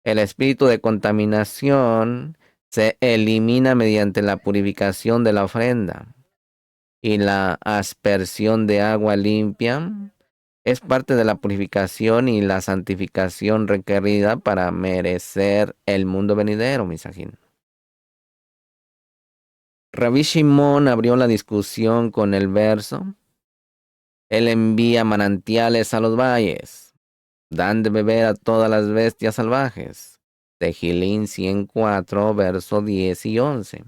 El espíritu de contaminación se elimina mediante la purificación de la ofrenda y la aspersión de agua limpia. Es parte de la purificación y la santificación requerida para merecer el mundo venidero, Misajín. Rabbi Shimon abrió la discusión con el verso, Él envía manantiales a los valles, dan de beber a todas las bestias salvajes. Tejilín 104, verso 10 y 11.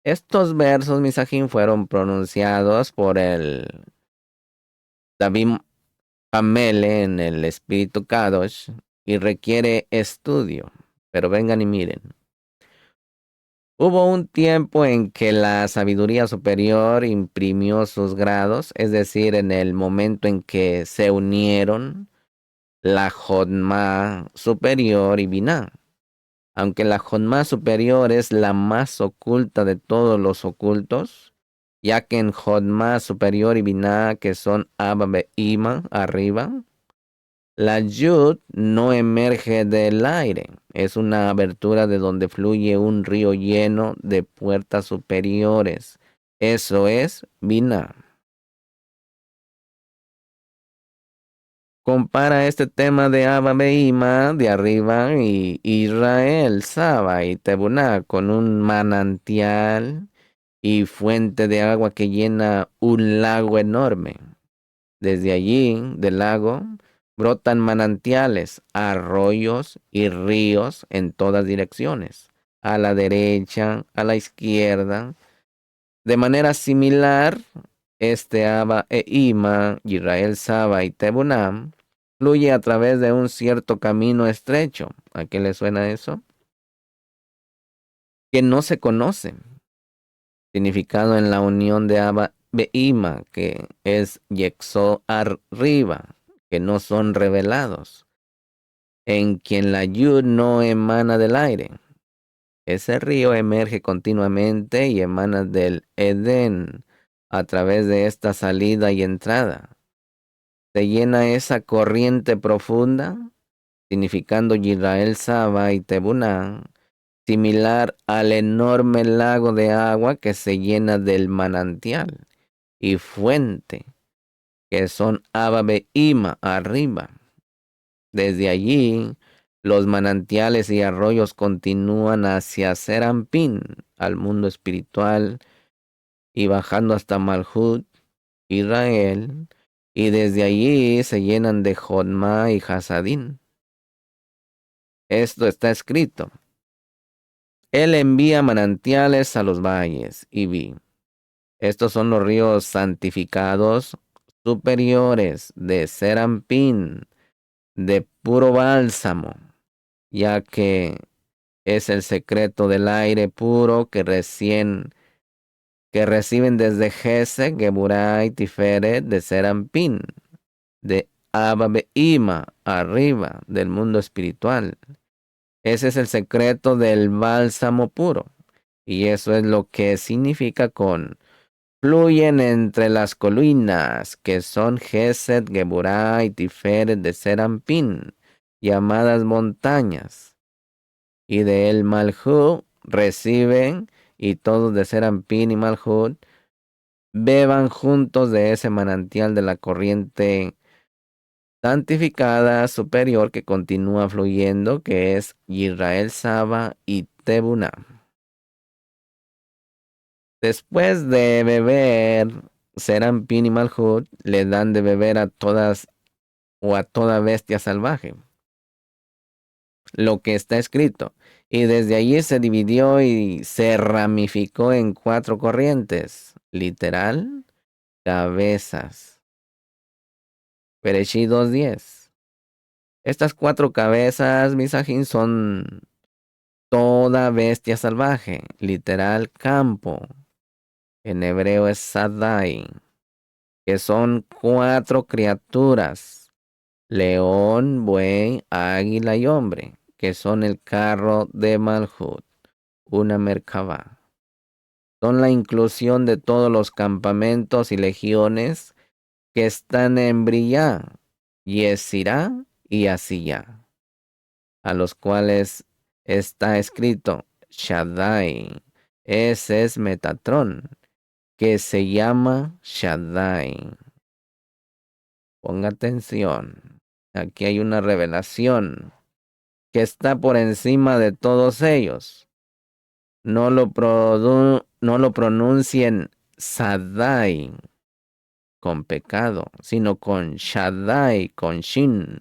Estos versos, Misajín, fueron pronunciados por el David Amele en el Espíritu Kadosh y requiere estudio. Pero vengan y miren. Hubo un tiempo en que la sabiduría superior imprimió sus grados, es decir, en el momento en que se unieron la Jodma superior y Binah. Aunque la Jodma superior es la más oculta de todos los ocultos, ya que en Jodma superior y Binah, que son Abba Be'ima, arriba, la Yud no emerge del aire, es una abertura de donde fluye un río lleno de puertas superiores. Eso es Binah. Compara este tema de Abba Behima de arriba y Israel, Saba y Tebuná con un manantial y fuente de agua que llena un lago enorme. Desde allí, del lago, brotan manantiales, arroyos y ríos en todas direcciones, a la derecha, a la izquierda. De manera similar, este Abba e Ima, Israel, Saba y Tebunam, fluye a través de un cierto camino estrecho. ¿A qué le suena eso? Que no se conoce. Significado en la unión de Abba Beima, que es Yexo arriba, que no son revelados, en quien la Yud no emana del aire. Ese río emerge continuamente y emana del Edén a través de esta salida y entrada. Se llena esa corriente profunda, significando Israel, Saba y Tebunán, similar al enorme lago de agua que se llena del manantial y fuente, que son Abba Ima arriba. Desde allí, los manantiales y arroyos continúan hacia Serampín, al mundo espiritual, y bajando hasta Malhut, Israel, y desde allí se llenan de Jodma y Hasadín. Esto está escrito. Él envía manantiales a los valles y vi. Estos son los ríos santificados superiores de Serampín, de puro bálsamo, ya que es el secreto del aire puro que reciben desde Gesed, Geburah y Tiferet de Serampín, de Abba Behima, arriba del mundo espiritual. Ese es el secreto del bálsamo puro. Y eso es lo que significa con fluyen entre las colinas, que son Gesed, Geburah y Tiferet de Serampín, llamadas montañas. Y de él Malhut reciben, y todos de Serampín y Malhut beban juntos de ese manantial de la corriente santificada superior que continúa fluyendo, que es Israel Saba y Tebuna. Después de beber, Serampín y Malhut le dan de beber a todas o a toda bestia salvaje, lo que está escrito. Y desde allí se dividió y se ramificó en 4 corrientes, literal, cabezas. Bereshit 2:10. Estas 4 cabezas, Misajín, son toda bestia salvaje, literal campo. En hebreo es Sadai, que son 4 criaturas, león, buey, águila y hombre, que son el carro de Malhut, una Merkabah. Son la inclusión de todos los campamentos y legiones que están en Brillá, Yesirá y Asiyá, a los cuales está escrito Shaddai. Ese es Metatrón, que se llama Shaddai. Ponga atención. Aquí hay una revelación que está por encima de todos ellos. No lo pronuncien Sadai con pecado, sino con Shaddai, con Shin,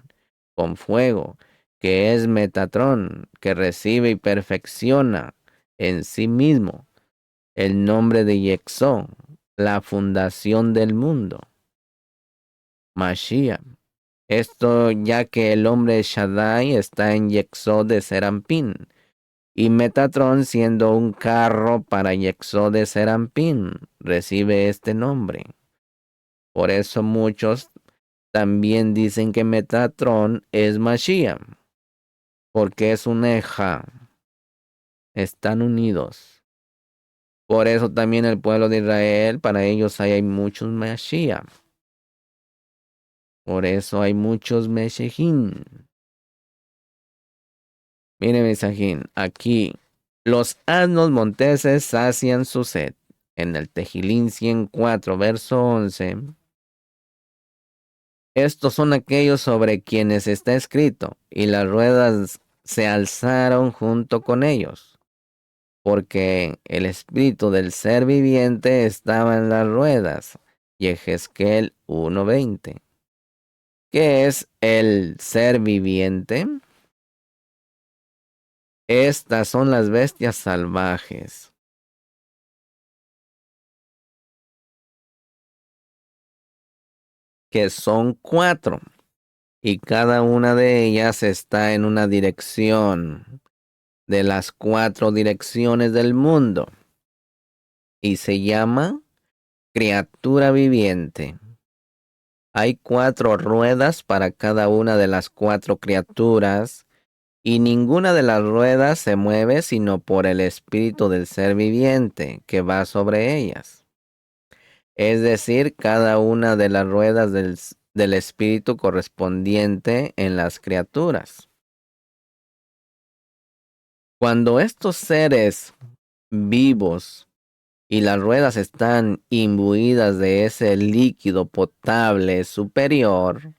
con fuego, que es Metatrón, que recibe y perfecciona en sí mismo el nombre de Yexó, la fundación del mundo. Mashiach. Esto ya que el hombre Shaddai está en Yexó de Serampín, y Metatrón, siendo un carro para Yexó de Serampín, recibe este nombre. Por eso muchos también dicen que Metatrón es Mashiach, porque es un Eja. Están unidos. Por eso también el pueblo de Israel, para ellos hay muchos Mashiach. Por eso hay muchos Meshechim. Mire, Mesajín, aquí los asnos monteses sacian su sed. En el Tejilín 104, verso 11. Estos son aquellos sobre quienes está escrito, y las ruedas se alzaron junto con ellos, porque el espíritu del ser viviente estaba en las ruedas. Yehezkel 1:20. ¿Qué es el ser viviente? Estas son las bestias salvajes, que son 4, y cada una de ellas está en una dirección de las 4 direcciones del mundo, y se llama criatura viviente. Hay 4 ruedas para cada una de las 4 criaturas, y ninguna de las ruedas se mueve sino por el espíritu del ser viviente que va sobre ellas. Es decir, cada una de las ruedas del espíritu correspondiente en las criaturas. Cuando estos seres vivos y las ruedas están imbuidas de ese líquido potable superior,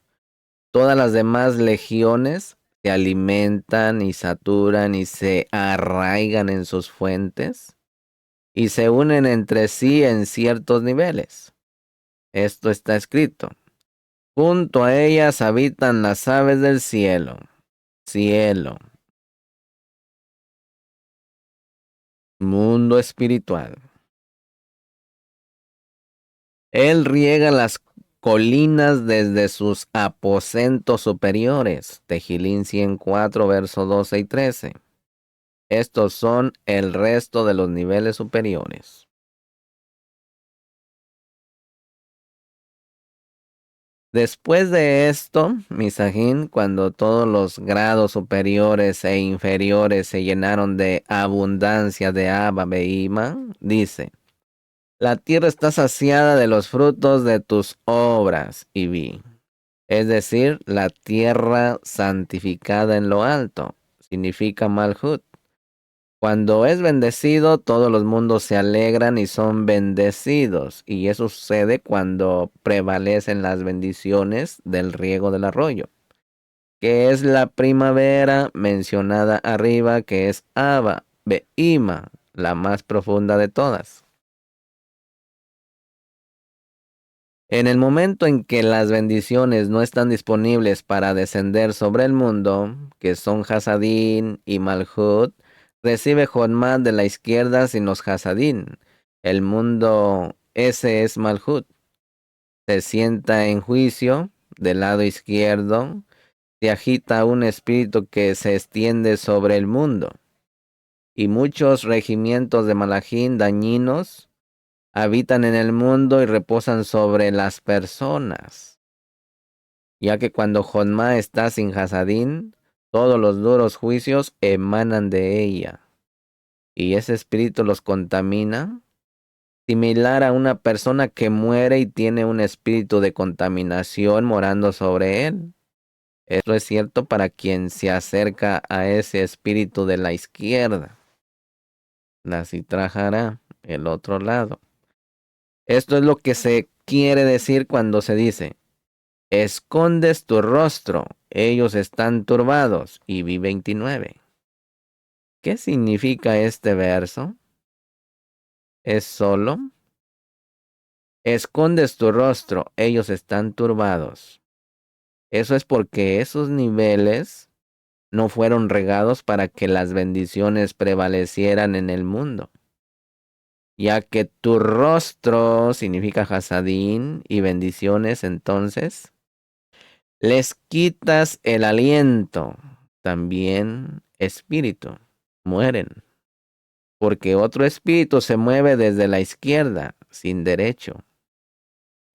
todas las demás legiones se alimentan y saturan y se arraigan en sus fuentes y se unen entre sí en ciertos niveles. Esto está escrito. Junto a ellas habitan las aves del cielo. Cielo. mundo espiritual. Él riega las colinas desde sus aposentos superiores. Tejilín 104, verso 12 y 13. Estos son el resto de los niveles superiores. Después de esto, Misajín, cuando todos los grados superiores e inferiores se llenaron de abundancia de Abba Behima, dice: la tierra está saciada de los frutos de tus obras, y vi. Es decir, la tierra santificada en lo alto. Significa Malhut. Cuando es bendecido, todos los mundos se alegran y son bendecidos. Y eso sucede cuando prevalecen las bendiciones del riego del arroyo, que es la primavera mencionada arriba, que es Abba, Behima, la más profunda de todas. En el momento en que las bendiciones no están disponibles para descender sobre el mundo, que son Hasadín y Malhut, recibe Jodmad de la izquierda sin los Hasadín. El mundo ese es Malhut. Se sienta en juicio del lado izquierdo. Se agita un espíritu que se extiende sobre el mundo. Y muchos regimientos de Malachín dañinos habitan en el mundo y reposan sobre las personas, ya que cuando Jonma está sin Hasadín, todos los duros juicios emanan de ella, y ese espíritu los contamina, similar a una persona que muere y tiene un espíritu de contaminación morando sobre él. Esto es cierto para quien se acerca a ese espíritu de la izquierda, la Sitrajara, el otro lado. Esto es lo que se quiere decir cuando se dice: escondes tu rostro, ellos están turbados. Y vi 29. ¿Qué significa este verso? Es solo: escondes tu rostro, ellos están turbados. Eso es porque esos niveles no fueron regados para que las bendiciones prevalecieran en el mundo, ya que tu rostro significa Hasadín y bendiciones, entonces les quitas el aliento, también espíritu, mueren, porque otro espíritu se mueve desde la izquierda, sin derecho.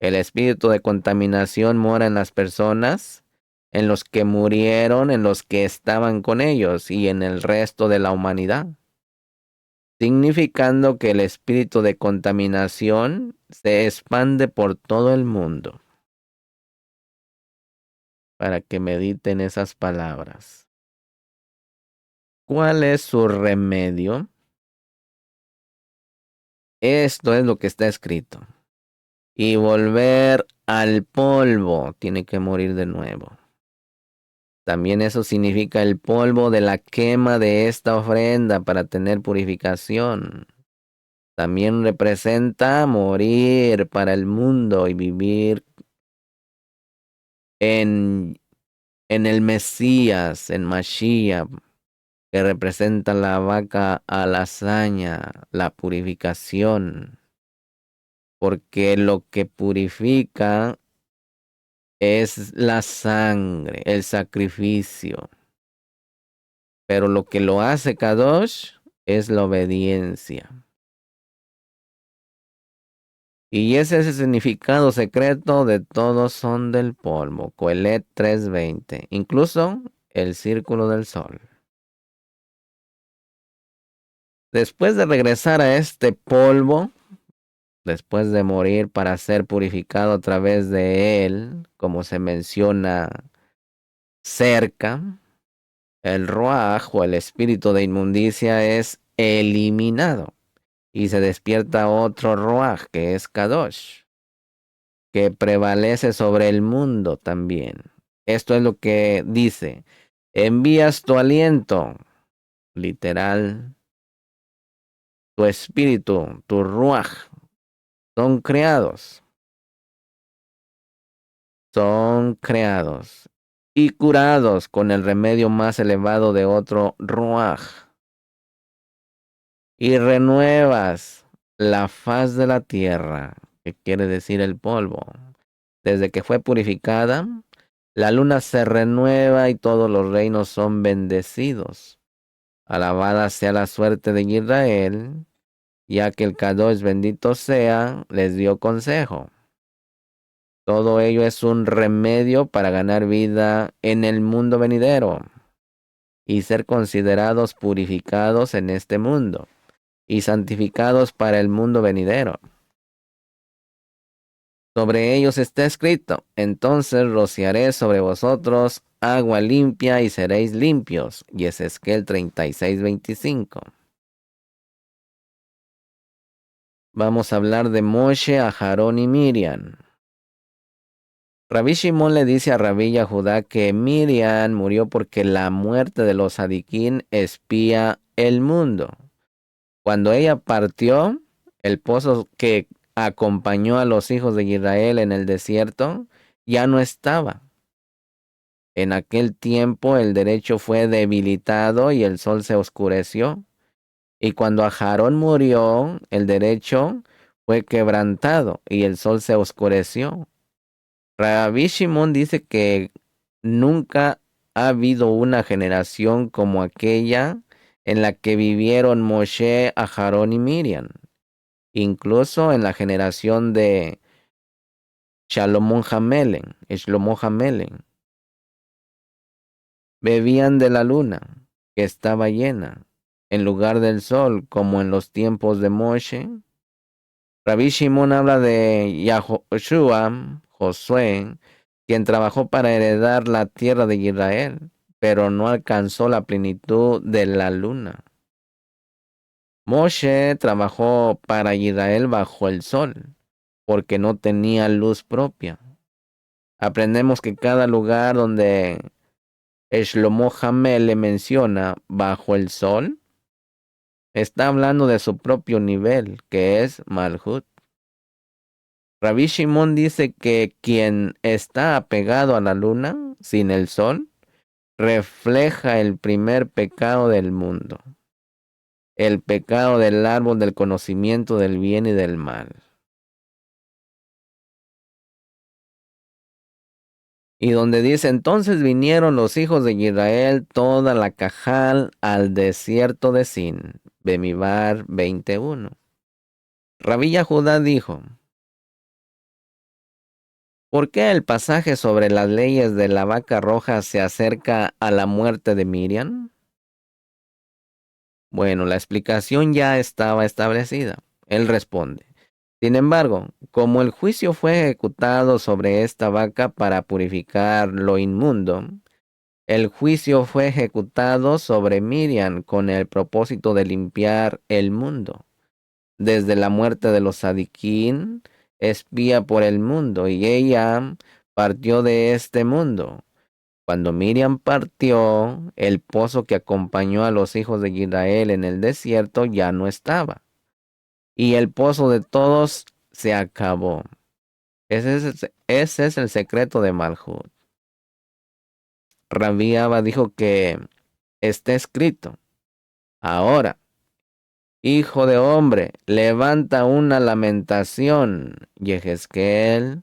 El espíritu de contaminación mora en las personas, en los que murieron, en los que estaban con ellos y en el resto de la humanidad, significando que el espíritu de contaminación se expande por todo el mundo. Para que mediten esas palabras. ¿Cuál es su remedio? Esto es lo que está escrito. Y volver al polvo, tiene que morir de nuevo. También eso significa el polvo de la quema de esta ofrenda para tener purificación. También representa morir para el mundo y vivir en el Mesías, en Mashiach, que representa la vaca alazaña, la purificación. Porque lo que purifica es la sangre, el sacrificio. Pero lo que lo hace Kadosh es la obediencia. Y ese es el significado secreto de todos son del polvo. Coelet 3:20. Incluso el círculo del sol. Después de regresar a este polvo, después de morir para ser purificado a través de él, como se menciona cerca, el ruaj o el espíritu de inmundicia es eliminado y se despierta otro ruaj que es Kadosh, que prevalece sobre el mundo también. Esto es lo que dice: envías tu aliento, literal, tu espíritu, tu ruaj, son creados. Son creados y curados con el remedio más elevado de otro ruaj. y renuevas la faz de la tierra, que quiere decir el polvo. Desde que fue purificada, la luna se renueva y todos los reinos son bendecidos. Alabada sea la suerte de Israel, ya que el Kadosh bendito sea, les dio consejo. Todo ello es un remedio para ganar vida en el mundo venidero y ser considerados purificados en este mundo y santificados para el mundo venidero. Sobre ellos está escrito, entonces rociaré sobre vosotros agua limpia y seréis limpios. Y Ezequiel 36:25. Vamos a hablar de Moshe, Aarón y Miriam. Rabí Shimón le dice a Rabí Yahudá que Miriam murió porque la muerte de los Sadiquín espía el mundo. Cuando ella partió, el pozo que acompañó a los hijos de Israel en el desierto ya no estaba. En aquel tiempo el derecho fue debilitado y el sol se oscureció. Y cuando Aarón murió, el derecho fue quebrantado y el sol se oscureció. Rabí Shimón dice que nunca ha habido una generación como aquella en la que vivieron Moshe, Aarón y Miriam. Incluso en la generación de Shlomo Hamelen, bebían de la luna, que estaba llena, en lugar del sol, como en los tiempos de Moshe. Rabí Shimón habla de Yahoshua, Josué, quien trabajó para heredar la tierra de Israel, pero no alcanzó la plenitud de la luna. Moshe trabajó para Israel bajo el sol, porque no tenía luz propia. Aprendemos que cada lugar donde Shlomo Hamel le menciona bajo el sol, está hablando de su propio nivel, que es Malhut. Rabí Shimón dice que quien está apegado a la luna, sin el sol, refleja el primer pecado del mundo, el pecado del árbol del conocimiento del bien y del mal. Y donde dice, entonces vinieron los hijos de Israel toda la cajal al desierto de Sin, Bemibar 21. Rabí Yahudá dijo, ¿por qué el pasaje sobre las leyes de la vaca roja se acerca a la muerte de Miriam? Bueno, la explicación ya estaba establecida. Él responde, sin embargo, como el juicio fue ejecutado sobre esta vaca para purificar lo inmundo, el juicio fue ejecutado sobre Miriam con el propósito de limpiar el mundo. Desde la muerte de los Sadiquín, espía por el mundo, y ella partió de este mundo. Cuando Miriam partió, el pozo que acompañó a los hijos de Israel en el desierto ya no estaba, y el pozo de todos se acabó. Ese es el secreto de Malhut. Rabí Abba dijo que está escrito, ahora, hijo de hombre, levanta una lamentación, Yehezkel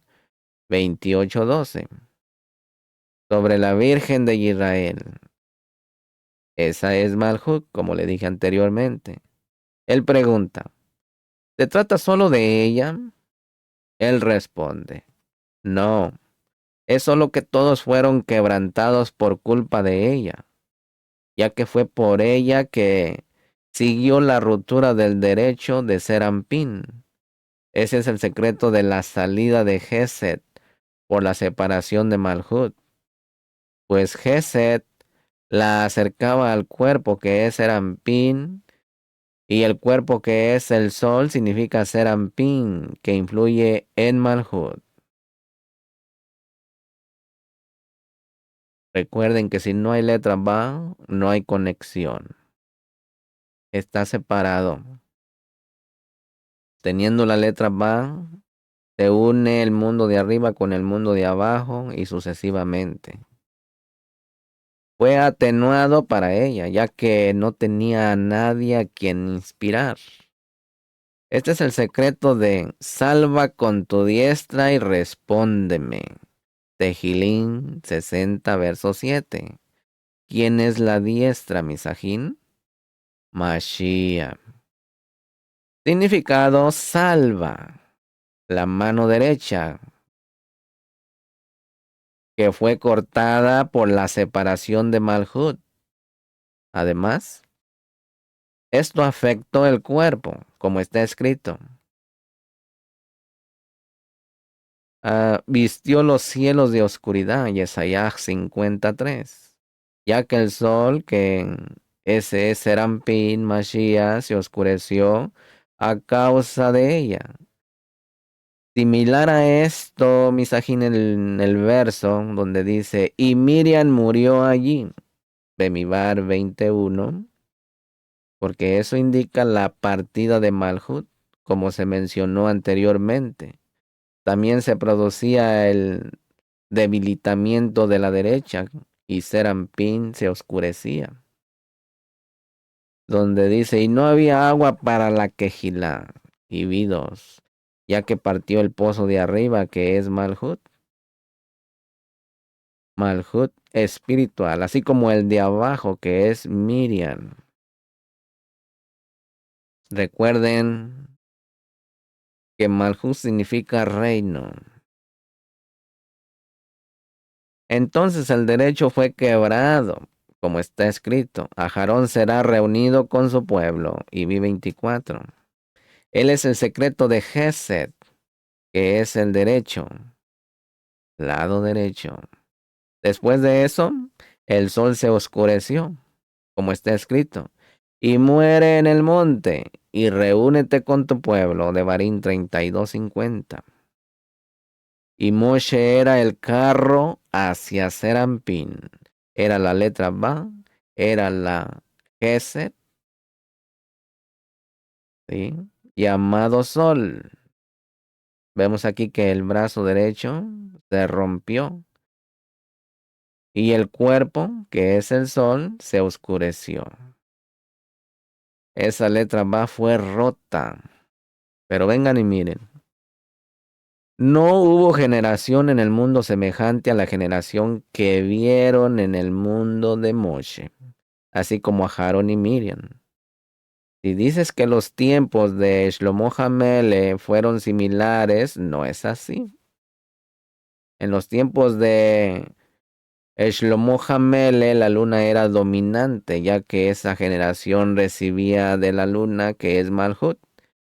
28:12, sobre la Virgen de Israel. Esa es Malhut, como le dije anteriormente. Él pregunta, ¿se trata solo de ella? Él responde, no, es solo que todos fueron quebrantados por culpa de ella, ya que fue por ella que siguió la ruptura del derecho de ser Ampín. Ese es el secreto de la salida de Geset por la separación de Malhut, pues Geset la acercaba al cuerpo que es Serampín, y el cuerpo que es el sol significa Serampín, que influye en Malhut. Recuerden que si no hay letra Ba, no hay conexión. Está separado. Teniendo la letra Ba, se une el mundo de arriba con el mundo de abajo y sucesivamente. fue atenuado para ella, ya que no tenía a nadie a quien inspirar. Este es el secreto de salva con tu diestra y respóndeme. Tehilín 60, verso 7. ¿Quién es la diestra, Misajín? Mashiach. Significado salva. La mano derecha, que fue cortada por la separación de Malhut. Además, esto afectó el cuerpo, como está escrito. Vistió los cielos de oscuridad, Yesayah 53. Ya que el sol, que ese es Serampín, Mashiach, se oscureció a causa de ella. Similar a esto, Misajín, en el verso donde dice, y Miriam murió allí, Bemibar 21, porque eso indica la partida de Malhut, como se mencionó anteriormente. También se producía el debilitamiento de la derecha y Serampín se oscurecía. Donde dice, y no había agua para la quejilá, y vi dos, ya que partió el pozo de arriba, que es Malhut. Malhut espiritual, así como el de abajo, que es Miriam. Recuerden que Malhut significa reino. Entonces el derecho fue quebrado, como está escrito. Aarón será reunido con su pueblo. Y vi 24. Él es el secreto de Gesed, que es el derecho, lado derecho. Después de eso, el sol se oscureció, como está escrito. Y muere en el monte, y reúnete con tu pueblo. Devarim 32:50. Y Moshe era el carro hacia Serampín. Era la letra Ba, era la Gesed, ¿sí? Llamado sol. Vemos aquí que el brazo derecho se rompió y el cuerpo, que es el sol, se oscureció. Esa letra Ba fue rota. Pero vengan y miren. No hubo generación en el mundo semejante a la generación que vieron en el mundo de Moshe, así como a Aarón y Miriam. Si dices que los tiempos de Shlomo Hamele fueron similares, no es así. En los tiempos de Shlomo Hamele, la luna era dominante, ya que esa generación recibía de la luna, que es Malhut,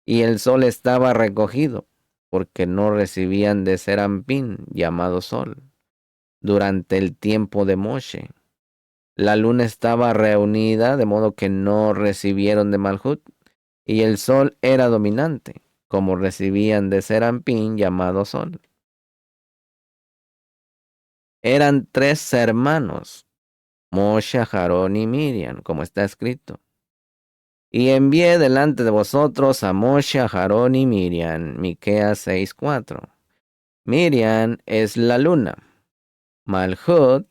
y el sol estaba recogido, porque no recibían de Serampín, llamado sol, durante el tiempo de Moshe. La luna estaba reunida, de modo que no recibieron de Malhut, y el sol era dominante, como recibían de Serampín, llamado sol. Eran tres hermanos, Moshe, Aarón y Miriam, como está escrito. Y envié delante de vosotros a Moshe, Aarón y Miriam, Miqueas 6:4. Miriam es la luna, Malhut,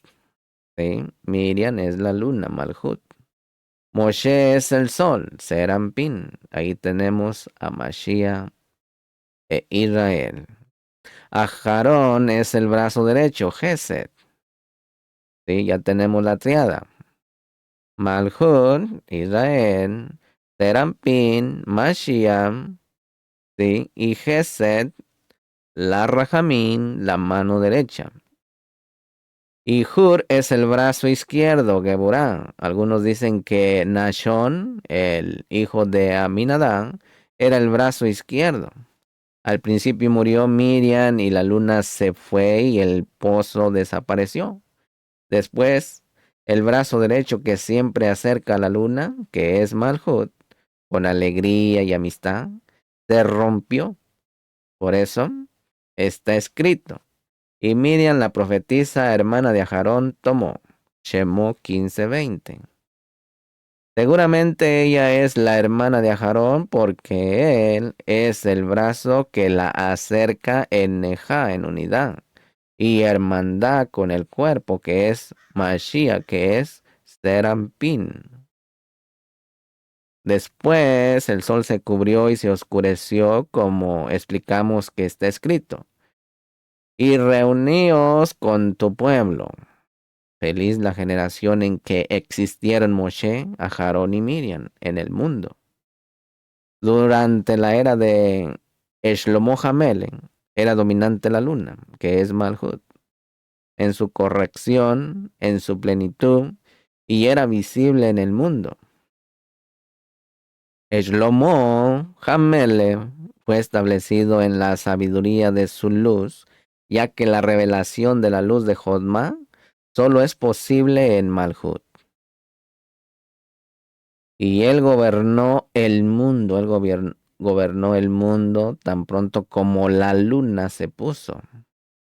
¿sí? Miriam es la luna, Malhut. Moshe es el sol, Serampín. Ahí tenemos a Mashiach e Israel. Aarón es el brazo derecho, Gesed. ¿Sí? Ya tenemos la triada. Malhut, Israel, Serampín, Mashiach, ¿sí? Y Gesed, la Rajamín, la mano derecha. Y Hur es el brazo izquierdo, Geburah. Algunos dicen que Nashon, el hijo de Aminadab, era el brazo izquierdo. Al principio murió Miriam y la luna se fue y el pozo desapareció. Después, el brazo derecho que siempre acerca a la luna, que es Malhut, con alegría y amistad, se rompió. Por eso está escrito. Y Miriam, la profetisa, hermana de Aarón, tomó. Shemó 15:20. Seguramente ella es la hermana de Aarón porque él es el brazo que la acerca en Nejá, en unidad. y hermandad con el cuerpo, que es Mashiach, que es Serampín. Después el sol se cubrió y se oscureció, como explicamos que está escrito. Y reuníos con tu pueblo. Feliz la generación en que existieron Moshe, Aharón y Miriam en el mundo. Durante la era de Shlomo Hamele, era dominante la luna, que es Malhut, en su corrección, en su plenitud, y era visible en el mundo. Shlomo Hamele fue establecido en la sabiduría de su luz, ya que la revelación de la luz de Jodma solo es posible en Malhut. Y él gobernó el mundo, gobernó el mundo tan pronto como la luna se puso.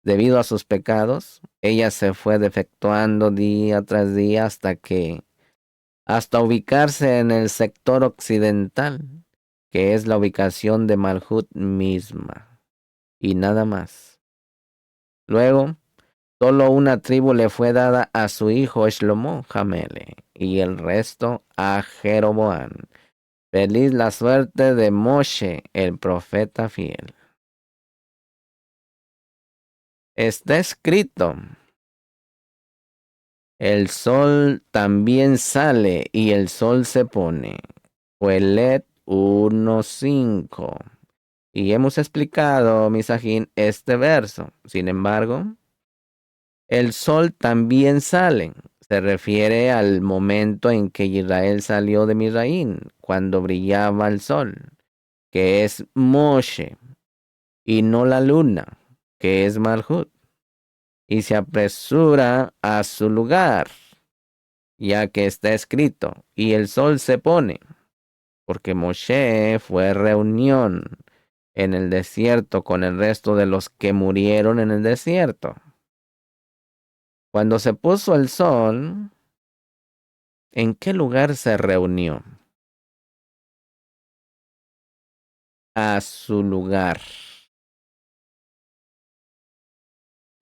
Debido a sus pecados, ella se fue defectuando día tras día hasta ubicarse en el sector occidental, que es la ubicación de Malhut misma, y nada más. Luego, solo una tribu le fue dada a su hijo Shlomo Hamele, y el resto a Jeroboam. Feliz la suerte de Moshe, el profeta fiel. Está escrito, el sol también sale y el sol se pone. Joelet 1:5. Y hemos explicado, Misajín, este verso. Sin embargo, el sol también sale. Se refiere al momento en que Israel salió de Misraín, cuando brillaba el sol, que es Moshe, y no la luna, que es Malhut, y se apresura a su lugar, ya que está escrito, y el sol se pone, porque Moshe fue reunión en el desierto con el resto de los que murieron en el desierto. Cuando se puso el sol, ¿en qué lugar se reunió? A su lugar.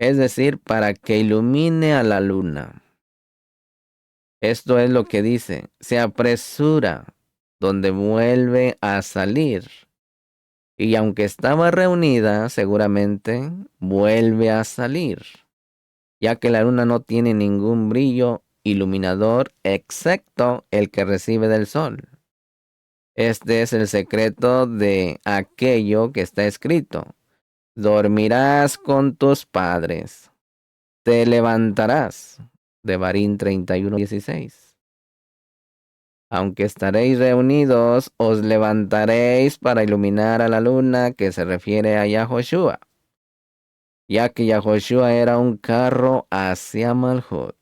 Es decir, para que ilumine a la luna. Esto es lo que dice, se apresura donde vuelve a salir. Y aunque estaba reunida, seguramente vuelve a salir, ya que la luna no tiene ningún brillo iluminador excepto el que recibe del sol. Este es el secreto de aquello que está escrito. Dormirás con tus padres, te levantarás. Devarim 31:16. Aunque estaréis reunidos, os levantaréis para iluminar a la luna, que se refiere a Yahoshua, ya que Yahoshua era un carro hacia Malhut.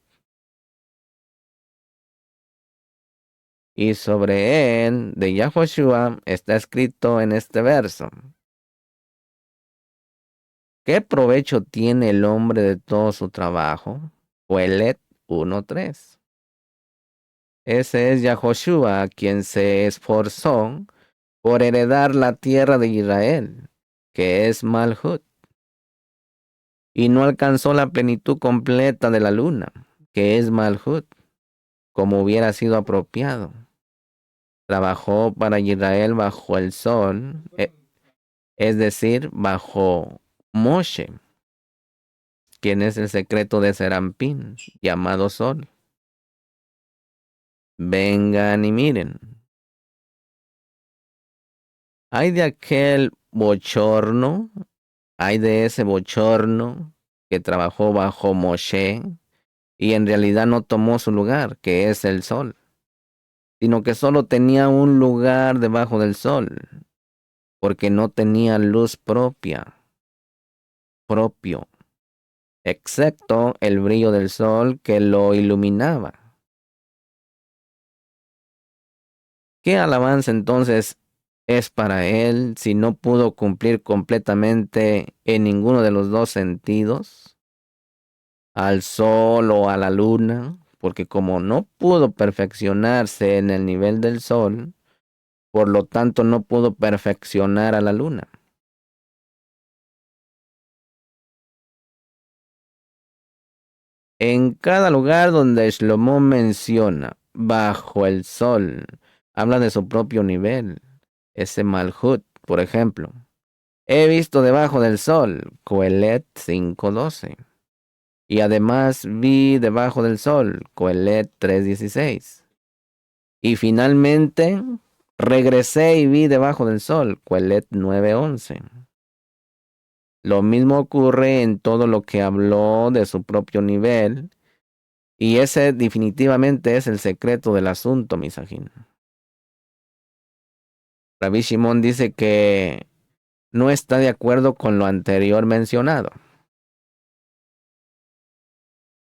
Y sobre él, de Yahoshua, está escrito en este verso. ¿Qué provecho tiene el hombre de todo su trabajo? Joelet 1:3. Ese es Yahoshua quien se esforzó por heredar la tierra de Israel, que es Malhut, y no alcanzó la plenitud completa de la luna, que es Malhut, como hubiera sido apropiado. Trabajó para Israel bajo el sol, es decir, bajo Moshe, quien es el secreto de Serampín, llamado sol. Vengan y miren. Hay de aquel bochorno, hay de ese bochorno que trabajó bajo Moshe y en realidad no tomó su lugar, que es el sol, sino que solo tenía un lugar debajo del sol, porque no tenía luz propio, excepto el brillo del sol que lo iluminaba. ¿Qué alabanza entonces es para él si no pudo cumplir completamente en ninguno de los dos sentidos, al sol o a la luna? Porque como no pudo perfeccionarse en el nivel del sol, por lo tanto no pudo perfeccionar a la luna. En cada lugar donde Shlomo menciona bajo el sol, habla de su propio nivel. Ese Malhut, por ejemplo. He visto debajo del sol, Coelet 5:12. Y además vi debajo del sol, Coelet 3:16. Y finalmente regresé y vi debajo del sol, Coelet 9:11. Lo mismo ocurre en todo lo que habló de su propio nivel. Y ese definitivamente es el secreto del asunto, Misajín. Rabbi Shimon dice que no está de acuerdo con lo anterior mencionado.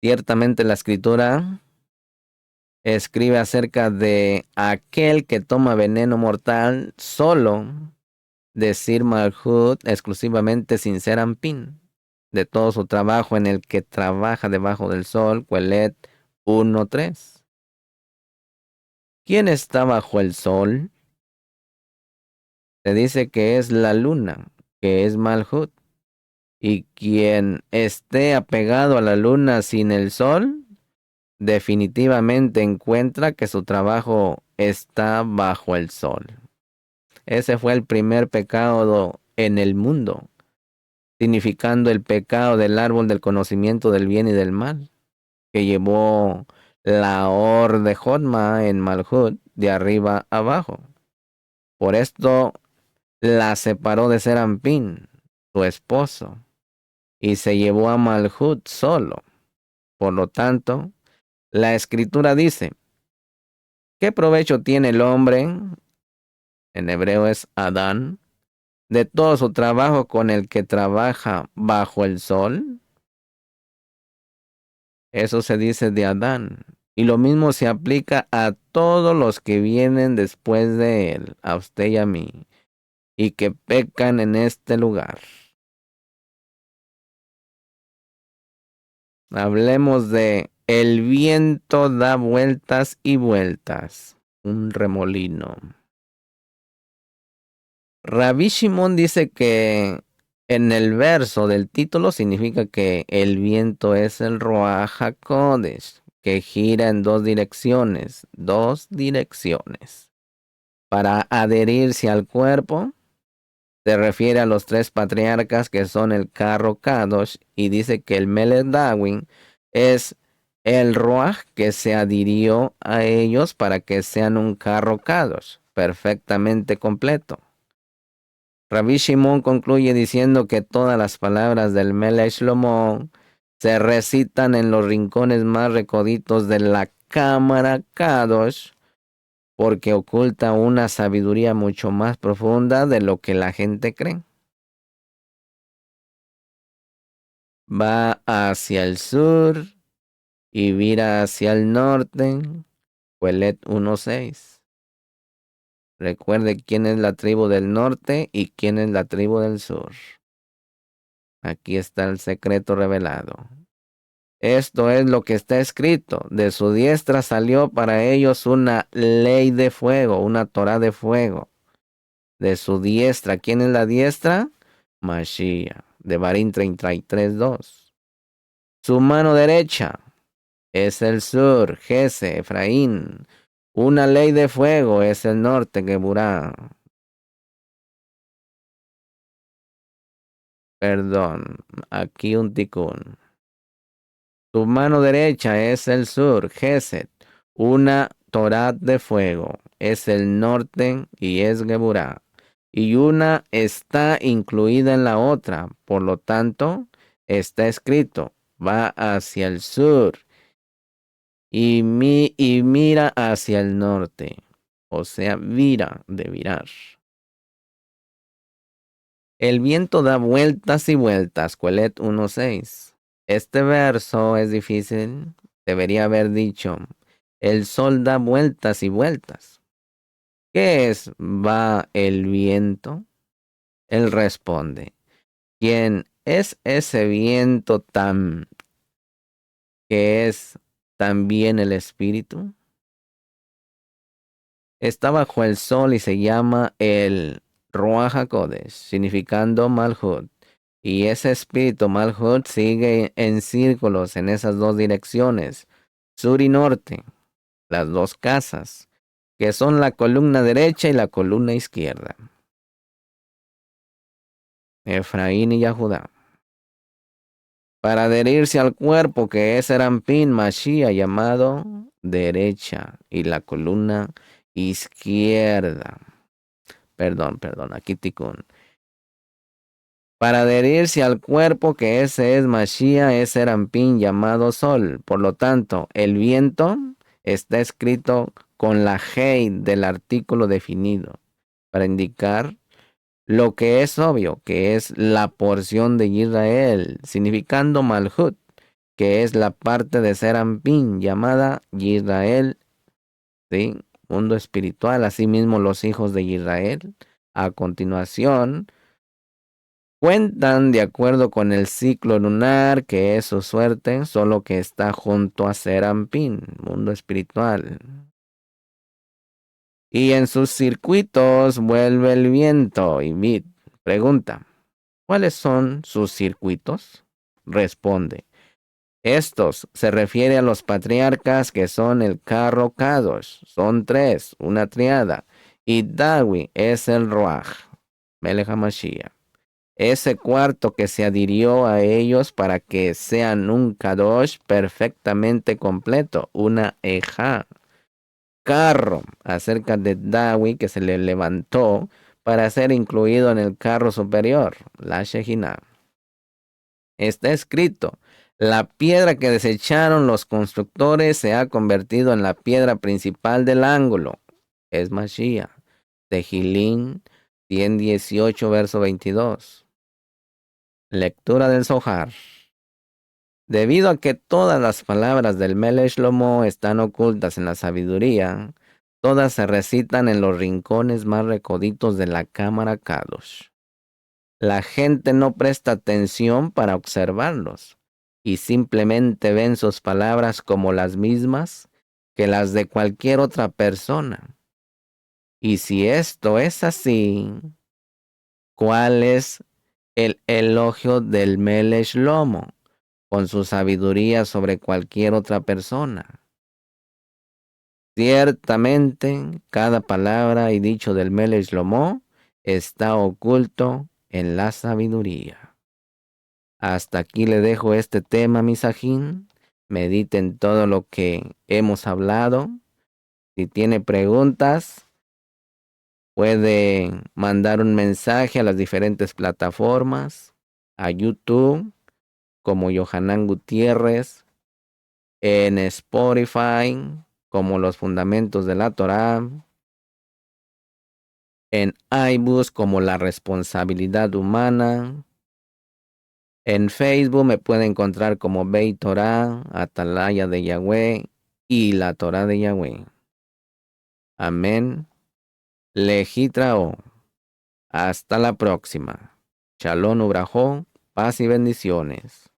Ciertamente la escritura escribe acerca de aquel que toma veneno mortal solo, decir Malhut exclusivamente sin ser ampín, de todo su trabajo en el que trabaja debajo del sol, Coelet 1:3. ¿Quién está bajo el sol? Se dice que es la luna, que es Malhut, y quien esté apegado a la luna sin el sol, definitivamente encuentra que su trabajo está bajo el sol. Ese fue el primer pecado en el mundo, significando el pecado del árbol del conocimiento del bien y del mal, que llevó la Or de Jotma en Malhut de arriba abajo. Por esto la separó de Serampín, su esposo, y se llevó a Malhut solo. Por lo tanto, la escritura dice, ¿qué provecho tiene el hombre? En hebreo es Adán, de todo su trabajo con el que trabaja bajo el sol. Eso se dice de Adán. Y lo mismo se aplica a todos los que vienen después de él, a usted y a mí, y que pecan en este lugar. Hablemos de el viento da vueltas y vueltas, un remolino. Rabbi Shimon dice que en el verso del título significa que el viento es el Ruach HaKodesh, que gira en dos direcciones, para adherirse al cuerpo. Se refiere a los tres patriarcas que son el carro Kadosh y dice que el Melech Dawin es el Ruach que se adhirió a ellos para que sean un carro Kadosh perfectamente completo. Rabbi Shimon concluye diciendo que todas las palabras del Melech Shlomo se recitan en los rincones más recoditos de la cámara Kadosh porque oculta una sabiduría mucho más profunda de lo que la gente cree. Va hacia el sur y vira hacia el norte, Coelet 1:6. Recuerde quién es la tribu del norte y quién es la tribu del sur. Aquí está el secreto revelado. Esto es lo que está escrito. De su diestra salió para ellos una ley de fuego, una Torá de fuego. De su diestra, ¿quién es la diestra? Mashiach, de Barín 33:2. Su mano derecha es el sur, Jese, Efraín. Una ley de fuego es el norte, Geburá. Perdón, aquí un ticún. Su mano derecha es el sur, Geset. Una Torá de fuego es el norte y es Geburá. Y una está incluida en la otra. Por lo tanto, está escrito, va hacia el sur y mira hacia el norte. O sea, vira de virar. El viento da vueltas y vueltas, Coelet 1:6. Este verso es difícil. Debería haber dicho, el sol da vueltas y vueltas. ¿Qué es va el viento? Él responde, ¿quién es ese viento tan que es también el espíritu? Está bajo el sol y se llama el Ruach HaKodesh, significando Malhut. Y ese espíritu Malhut sigue en círculos en esas dos direcciones, sur y norte, las dos casas, que son la columna derecha y la columna izquierda. Efraín y Yahudá. Para adherirse al cuerpo que es Serampín Mashiach llamado derecha y la columna izquierda. Perdón, aquí ticún. Para adherirse al cuerpo que ese es Mashiach es Serampín llamado sol. Por lo tanto, el viento está escrito con la Hei del artículo definido para indicar lo que es obvio, que es la porción de Israel, significando Malhut, que es la parte de Serampín llamada Israel, ¿sí? Mundo espiritual, asimismo los hijos de Israel. A continuación, cuentan de acuerdo con el ciclo lunar, que es su suerte, solo que está junto a Serampín, mundo espiritual. Y en sus circuitos vuelve el viento. Y Mid pregunta, ¿cuáles son sus circuitos? Responde, estos se refiere a los patriarcas que son el carro Kadosh, son tres, una triada, y Dawi es el Ruach, Melech HaMashiach. Ese cuarto que se adhirió a ellos para que sean un Kadosh perfectamente completo, una Eja. Carro acerca de Dawi que se le levantó para ser incluido en el carro superior, la Shejinah. Está escrito, la piedra que desecharon los constructores se ha convertido en la piedra principal del ángulo. Es Mashiach. Tehilín 118, verso 22. Lectura del Zohar. Debido a que todas las palabras del Melech Shlomo están ocultas en la sabiduría, todas se recitan en los rincones más recoditos de la cámara Kadosh. La gente no presta atención para observarlos y simplemente ven sus palabras como las mismas que las de cualquier otra persona. Y si esto es así, ¿cuál es el elogio del Melech Shlomo con su sabiduría sobre cualquier otra persona? Ciertamente, cada palabra y dicho del Melech Shlomo está oculto en la sabiduría. Hasta aquí le dejo este tema, misajín. Mediten todo lo que hemos hablado. Si tiene preguntas, puede mandar un mensaje a las diferentes plataformas, a YouTube, como Yohanan Gutiérrez, en Spotify, como Los Fundamentos de la Torá, en iBooks, como La Responsabilidad Humana. En Facebook me puede encontrar como Beit Torah, Atalaya de Yahweh y la Torah de Yahweh. Amén. Lejitrao. Hasta la próxima. Shalom Ubrajó, paz y bendiciones.